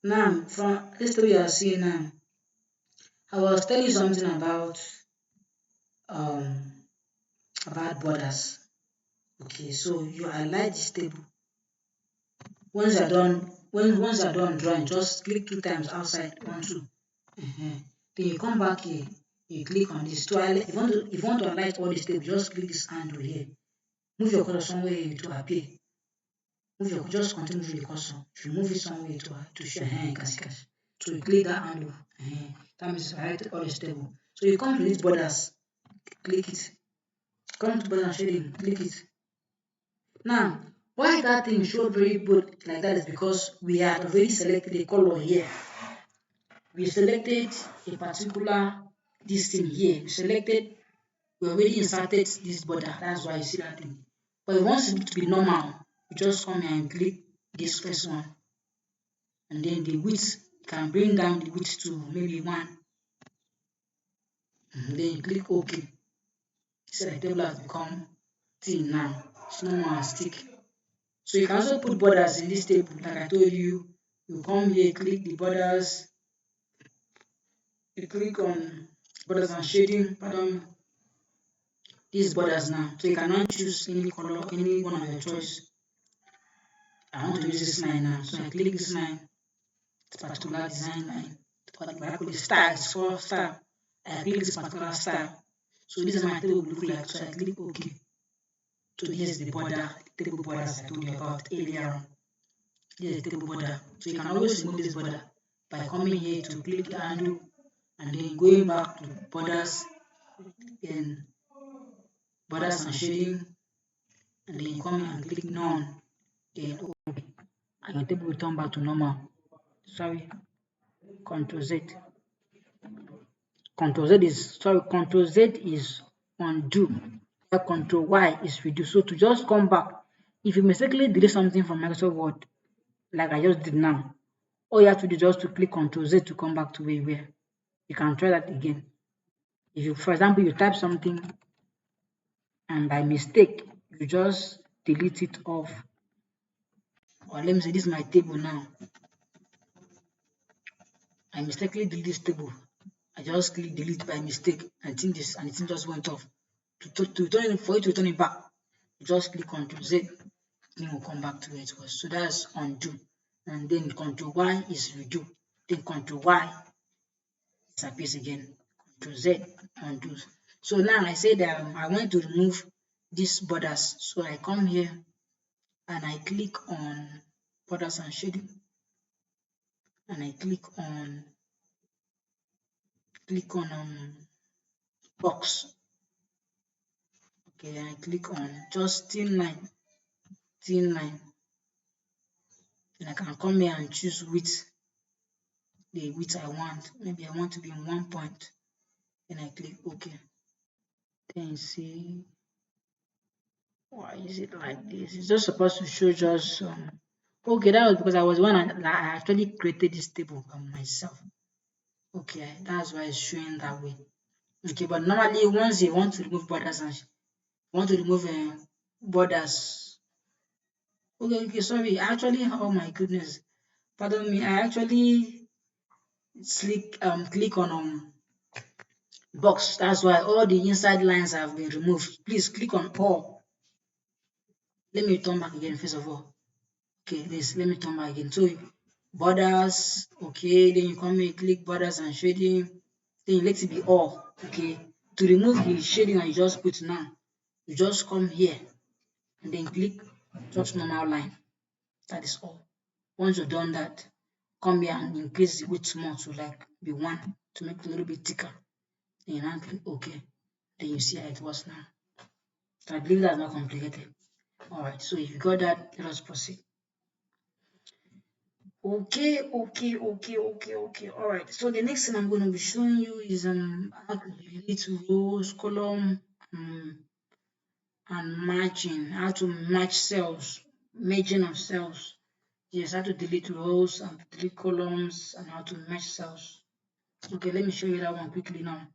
Now, from this table you are seeing now, I was telling you something um about borders. Okay, so you highlight this table. Once you're done drawing, just click 2 times outside, 1, 2. Then you come back here, you click on this. To highlight, if you want to highlight all this table, just click this handle here. Move your cursor somewhere here to appear. Just continue moving the cursor. You move it somewhere to show you can see. So you click that handle. That means highlight all this table. So you come to these borders, click it. Come to border shading, click it. Now, why that thing showed very good like that is because we had already selected a color here. We selected a particular this thing here. We already inserted this border. That's why you see that thing. But if you want it to be normal, you just come here and click this first one. And then the width, you can bring down the width to maybe 1. And then you click OK. So the table has become thin now. It's no more stick. So you can also put borders in this table, like I told you. You come here, click the borders. You click on borders and shading, pardon, these borders now. So you cannot choose any color, any one of your choice. I want to use this line now. So I click this line, this particular design line. What I call it style, it's called style. I click this particular style. So this is my table look like. So I click OK. So this is the border, the table borders I told you about earlier on. This is the table border. So you can always remove this border by coming here to click the handle and then going back to borders, then borders and shading, and then you come here and click none, then OK. And your table will turn back to normal. Sorry, Control Z. Control Z is undo. Control Y is redo. So to just come back, if you mistakenly delete something from Microsoft Word, like I just did now, all you have to do is just to click Control Z to come back to where you were. You can try that again. If you, for example, you type something and by mistake you just delete it off, or let me say this is my table now. I mistakenly delete this table. I just click delete by mistake and the thing just went off. For it to turn it back, you just click Control Z, then will come back to where it was. So that's undo. And then Control Y is redo. Then Control Y disappears again. Control Z, undo. So now I said I want to remove these borders. So I come here and I click on borders and shading, and I click on box. Okay, I click on just thin line. Then I can come here and choose the width I want. Maybe I want to be in 1 point. Then I click OK. Then see, why is it like this? It's just supposed to show just okay, that was because I was one that I actually created this table by myself. Okay, that's why it's showing that way. Okay, but normally once you want to remove borders and want to remove borders. Okay, okay, sorry. Actually, oh my goodness, pardon me. I actually click on box. That's why all the inside lines have been removed. Please click on all. Let me turn back again first of all. Okay, this let me turn back again. So borders, okay, then you come here, click borders and shading, then you let it be all. Okay. To remove the shading I just put now, you just come here and then click just normal line. That is all. Once you've done that, come here and increase the width more to like be 1 to make it a little bit thicker. Then you now click OK. Then you see how it was now. So I believe that's not complicated. Alright, so if you got that, let us proceed. Okay. Alright, so the next thing I'm going to be showing you is how to delete rows, column, and matching, how to match cells, merging of cells. Yes, how to delete rows and delete columns and how to match cells. Okay, let me show you that one quickly now.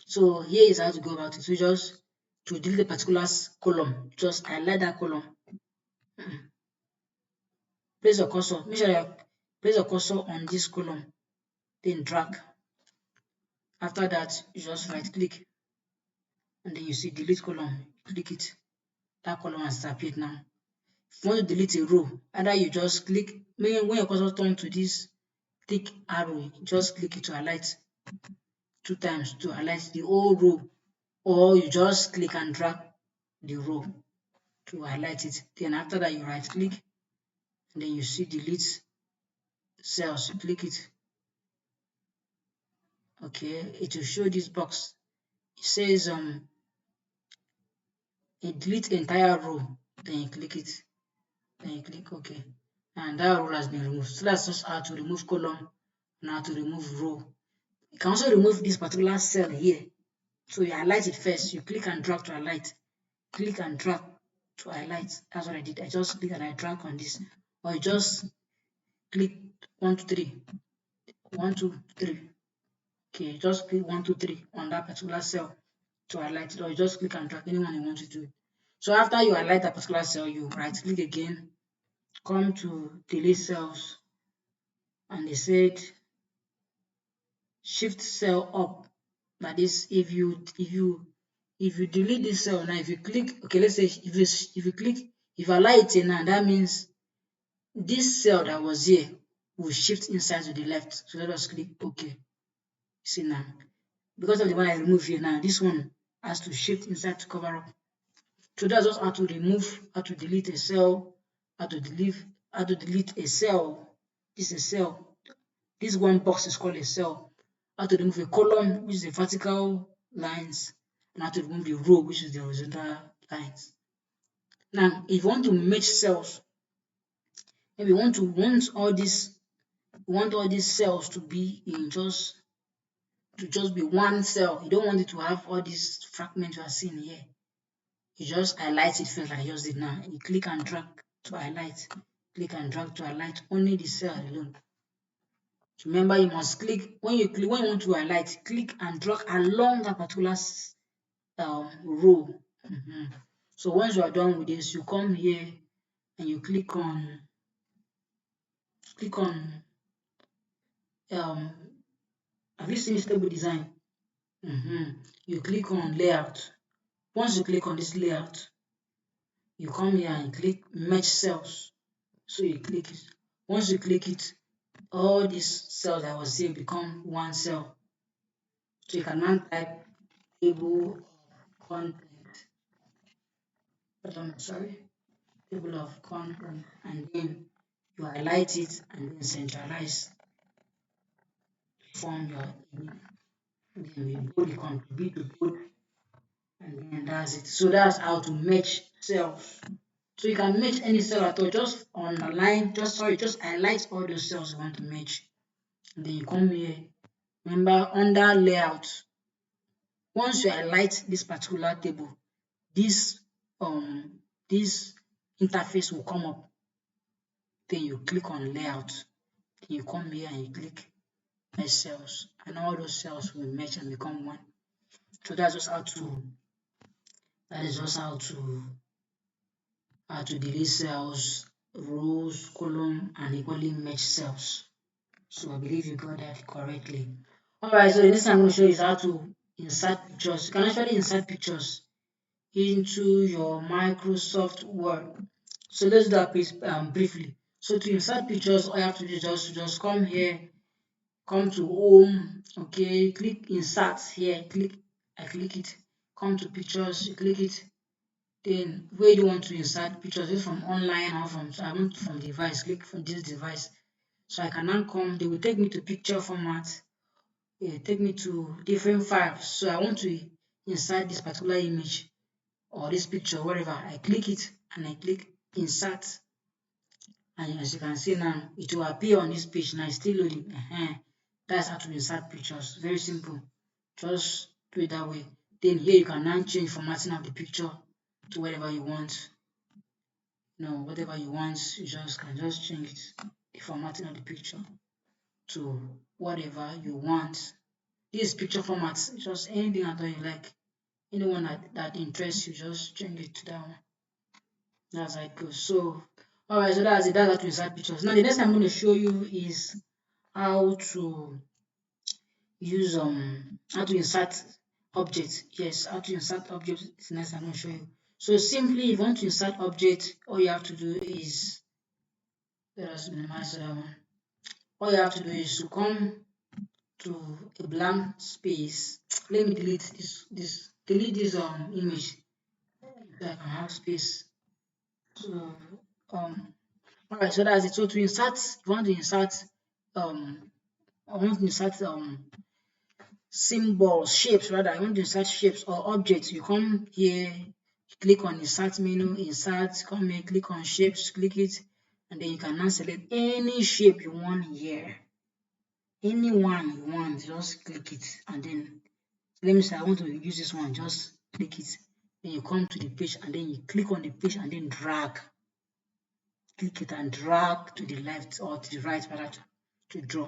So here is how to go about it. So just to delete a particular column, just highlight that column. Place your cursor. Make sure you place your cursor on this column. Then drag. After that, you just right click. And then you see delete column. Click it. That column has disappeared now. If you want to delete a row, either you just click, when your cursor turns to this thick arrow, just click it to highlight 2 times to highlight the whole row, or you just click and drag the row to highlight it. Then after that, you right click and then you see delete cells. You click it. Okay, it will show this box. It says delete entire row. Then you click it. Then you click OK. And that row has been removed. So that's just how to remove column and how to remove row. You can also remove this particular cell here. So you highlight it first. You click and drag to highlight. Click and drag to highlight. That's what I did. I just click and I drag on this. Or you just click 1, 2, 3. 1, 2, 3. Okay, just click 1, 2, 3 on that particular cell to highlight it, or you just click and drag anyone you want to do. So after you highlight that particular cell, you right click again, come to delete cells, and they said shift cell up. That is, if you delete this cell now, if you click, okay, let's say if you click, if you allow it in now, that means this cell that was here will shift inside to the left. So let us click OK. See now, because of the one I remove here now, this one has to shift inside to cover up. So that's just how to remove, how to delete a cell, how to delete a cell. This is a cell. This one box is called a cell. How to remove a column, which is the vertical lines, and how to remove the row, which is the horizontal lines. Now, if you want to merge cells, maybe you want all these cells to be in just be one cell. You don't want it to have all these fragments you are seeing here. You just highlight it first like I just did now. You click and drag to highlight. Click and drag to highlight only the cell alone. Remember, you must click when you want to highlight, click and drag along that particular row. So once you are done with this, you come here and you click on um have you seen stable design? You click on layout. Once you click on this layout, you come here and click merge cells. So you click it. Once you click it, all these cells I was saying become one cell. So you can now type table of content, sorry, table of content, and then you highlight it and then centralize, form your image. Then we bold the contribute to code, and then that's it. So that's how to match cells. So you can match any cell at all, just underline, just highlight all those cells you want to match. And then you come here, remember under layout, once you highlight this particular table, this um this interface will come up. Then you click on layout, then you come here and you click merge cells, and all those cells will merge and become one. So that's just how to that is just how to delete cells, rows, column, and equally merge cells. So I believe you got that correctly. Alright, so the next thing I'm going to show you is how to insert pictures. You can actually insert pictures into your Microsoft Word. So let's do that briefly. So to insert pictures, all you have to do is just come here, come to home, okay, click insert here, I click it, come to pictures, you click it, then where do you want to insert pictures? Is it from online or from, so I want from device, click from this device. So I can now come, they will take me to picture format, take me to different files. So I want to insert this particular image or this picture, whatever. I click it and I click insert, and as you can see now, it will appear on this page. Now it's still loading. That's how to insert pictures. Very simple. Just do it that way. Then here you can now change formatting of the picture to whatever you want. Whatever you want, you just can just change it, the formatting of the picture to whatever you want. This picture format, just anything at all you like. Anyone that interests you, just change it to that one. That's how it goes. So, alright, so that's it. That's how to insert pictures. Now, the next thing I'm going to show you is how to use how to insert objects. Yes, how to insert objects is the next I'm going to show you. So simply, if you want to insert object, all you have to do is let us minimize that one. All you have to do is to come to a blank space. Let me delete this image so I can have space. So alright, so that's it. So to insert, if you want to insert I want to insert symbols, shapes rather. I want to insert shapes or objects. You come here, click on insert menu, insert, come here, click on shapes, click it, and then you can now select any shape you want here. Any one you want, just click it, and then let me say I want to use this one, just click it. Then you come to the page and then you click on the page and then drag. Click it and drag to the left or to the right rather to draw.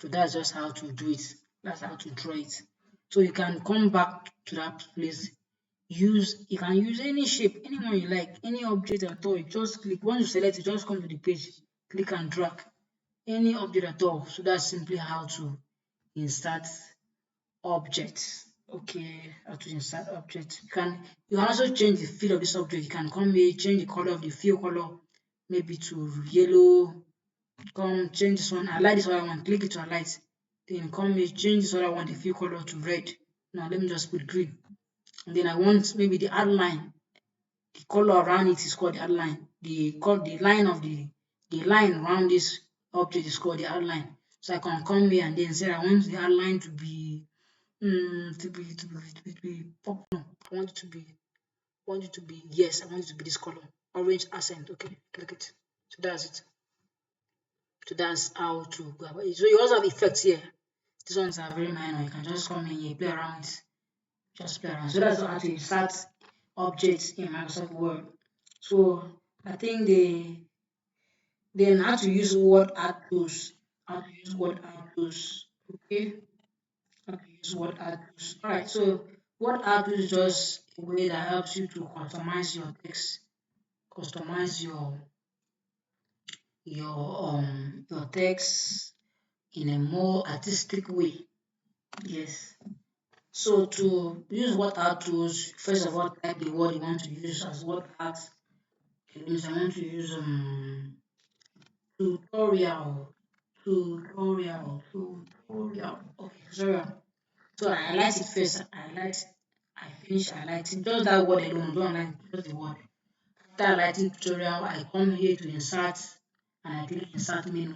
So that's just how to do it. That's how to draw it. So you can come back to that place. You can use any shape, any one you like, any object at all. You just click. Once you select it, just come to the page, click and drag. Any object at all. So that's simply how to insert objects. Okay, how to insert objects. You can also change the fill of this object. You can come here, change the color of the fill color, maybe to yellow. Come change this one. I like this other one. Click it to highlight. Then come here, change this other one, the fill color to red. Now let me just put green. And then I want maybe the outline. The color around it is called the outline. The line of the line around this object is called the outline. So I can come here and then say I want the outline to be purple. No, I want it to be yes, I want it to be this color. Orange accent. Okay, click it. So that's it. So that's how to go about it. So you also have effects here. These ones are very minor. You can just come in here, play around with, just play around. So that's how to insert objects in Microsoft Word. So I think then how to use word add tools. How to use word add tools. Okay. How to use word add tools. Alright, so word add tools is just a way that helps you to customize your text, customize your text in a more artistic way. Yes. So to use word art tools, first of all, type the word you want to use as word art. It means I want to use tutorial tutorial. Okay, tutorial. So I highlight it first. I finish highlighting just that word alone. Don't highlight just the word. After highlighting tutorial, I come here to insert and I click insert menu.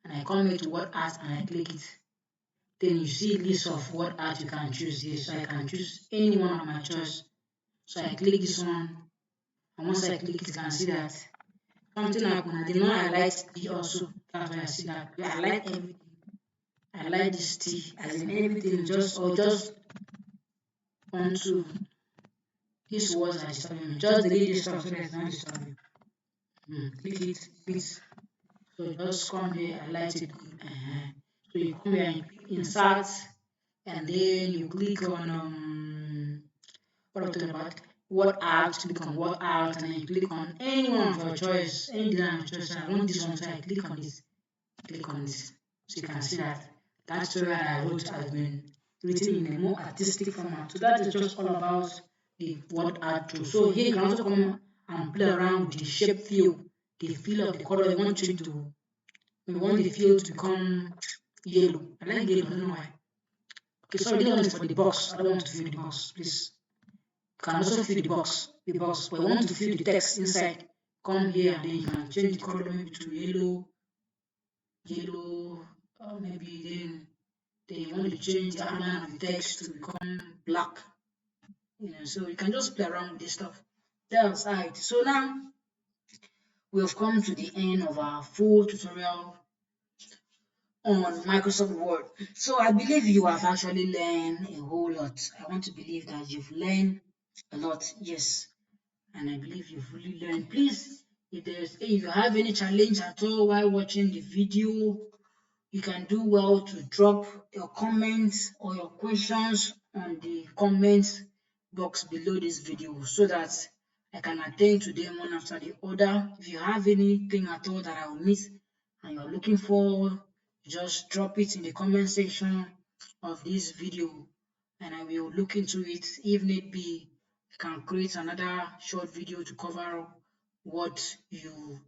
And I come here to word art and I click it. Then you see list of word art you can choose here. So I can choose any one of my choice. So I click this one. And once I click it, you can see that something happened. I did not highlight T also. That's why I see that. I highlight everything. I highlight this T as in everything just onto these words are disturbing me. Just delete this stuff so that it's not disturbing. Click it, please. So just come here, highlight it. So you come here and you click insert, and then you click on what I'm talking about. Word art, click on word art, and then you click on any one of your choice, any design of your choice. I want this one, so I click on this. Click on this. So you can see that that story that I wrote has been written in a more artistic format. So that is just all about the word art tool. So here you can also come and play around with the shape feel, the feel of the color you want to change to. We want the field to become yellow. I like yellow, I don't know why. Okay, sorry, this one is for the box. I don't want to fill the box, please. You can also fill the box, but I want to fill the text inside. Come here and then you can change the color maybe to yellow, maybe then you want to change the outline of the text to become black. So you can just play around with this stuff. That's it. So now we've come to the end of our full tutorial on Microsoft Word. So I believe you have actually learned a whole lot. I want to believe that you've learned a lot, yes, and I believe you've really learned. Please, if you have any challenge at all while watching the video, you can do well to drop your comments or your questions on the comments box below this video so that I can attend to them one after the other. If you have anything at all that I will miss and you're looking for, just drop it in the comment section of this video and I will look into it. If need be, I can create another short video to cover what you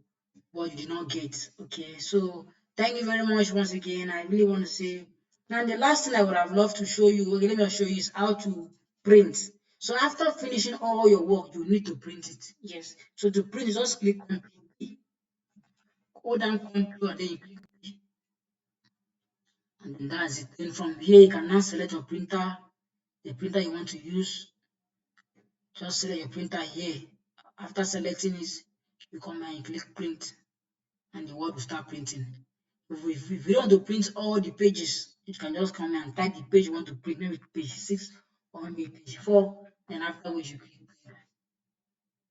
did not get. Okay, so thank you very much once again. I really want to say, and the last thing I would have loved to show you, okay, let me show you is how to print. So after finishing all your work, you need to print it. Yes. So to print, just click on P, hold down Ctrl, and then you click P, and then that's it. Then from here, you can now select your printer, the printer you want to use. Just select your printer here. After selecting it, you come and you click print, and the word will start printing. If you want to print all the pages, you can just come and type the page you want to print, maybe page 6 or maybe page 4. Then afterwards you click.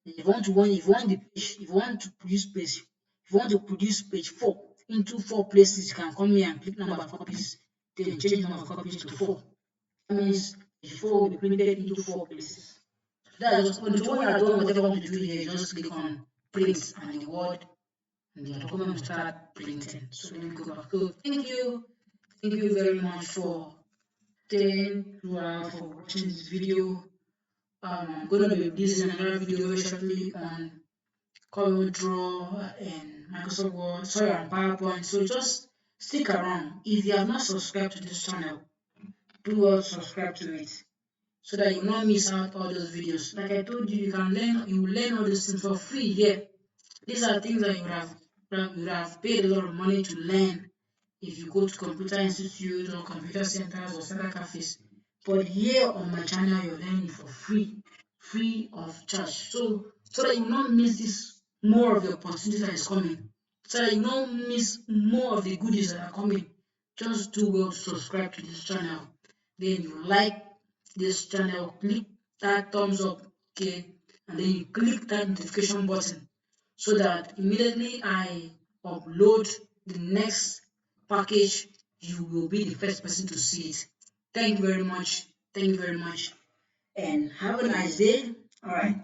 If you want to produce page 4 into 4 places, you can come here and click number of copies. Then change number of copies to 4. That means page 4 will be printed into 4 places. That's just when you are done whatever you want to do here, you just click on print and the word and the document will start printing. So let me go back. So thank you very much for staying throughout for watching this video. I'm going to be releasing another video very shortly on Corel Draw and Microsoft Word, sorry, and PowerPoint. So just stick around. If you have not subscribed to this channel, do well subscribe to it so that you will not miss out all those videos. Like I told you, you will learn all these things for free here. These are things that you would have paid a lot of money to learn if you go to computer institute or computer centers or cyber cafes. But here on my channel, you're learning for free of charge. So that you will not miss this more of the opportunities that is coming. So that you will not miss more of the goodies that are coming. Just do well to subscribe to this channel. Then you like this channel, click that thumbs up, okay, and then you click that notification button so that immediately I upload the next package, you will be the first person to see it. Thank you very much. Thank you very much. And have a nice day. All right.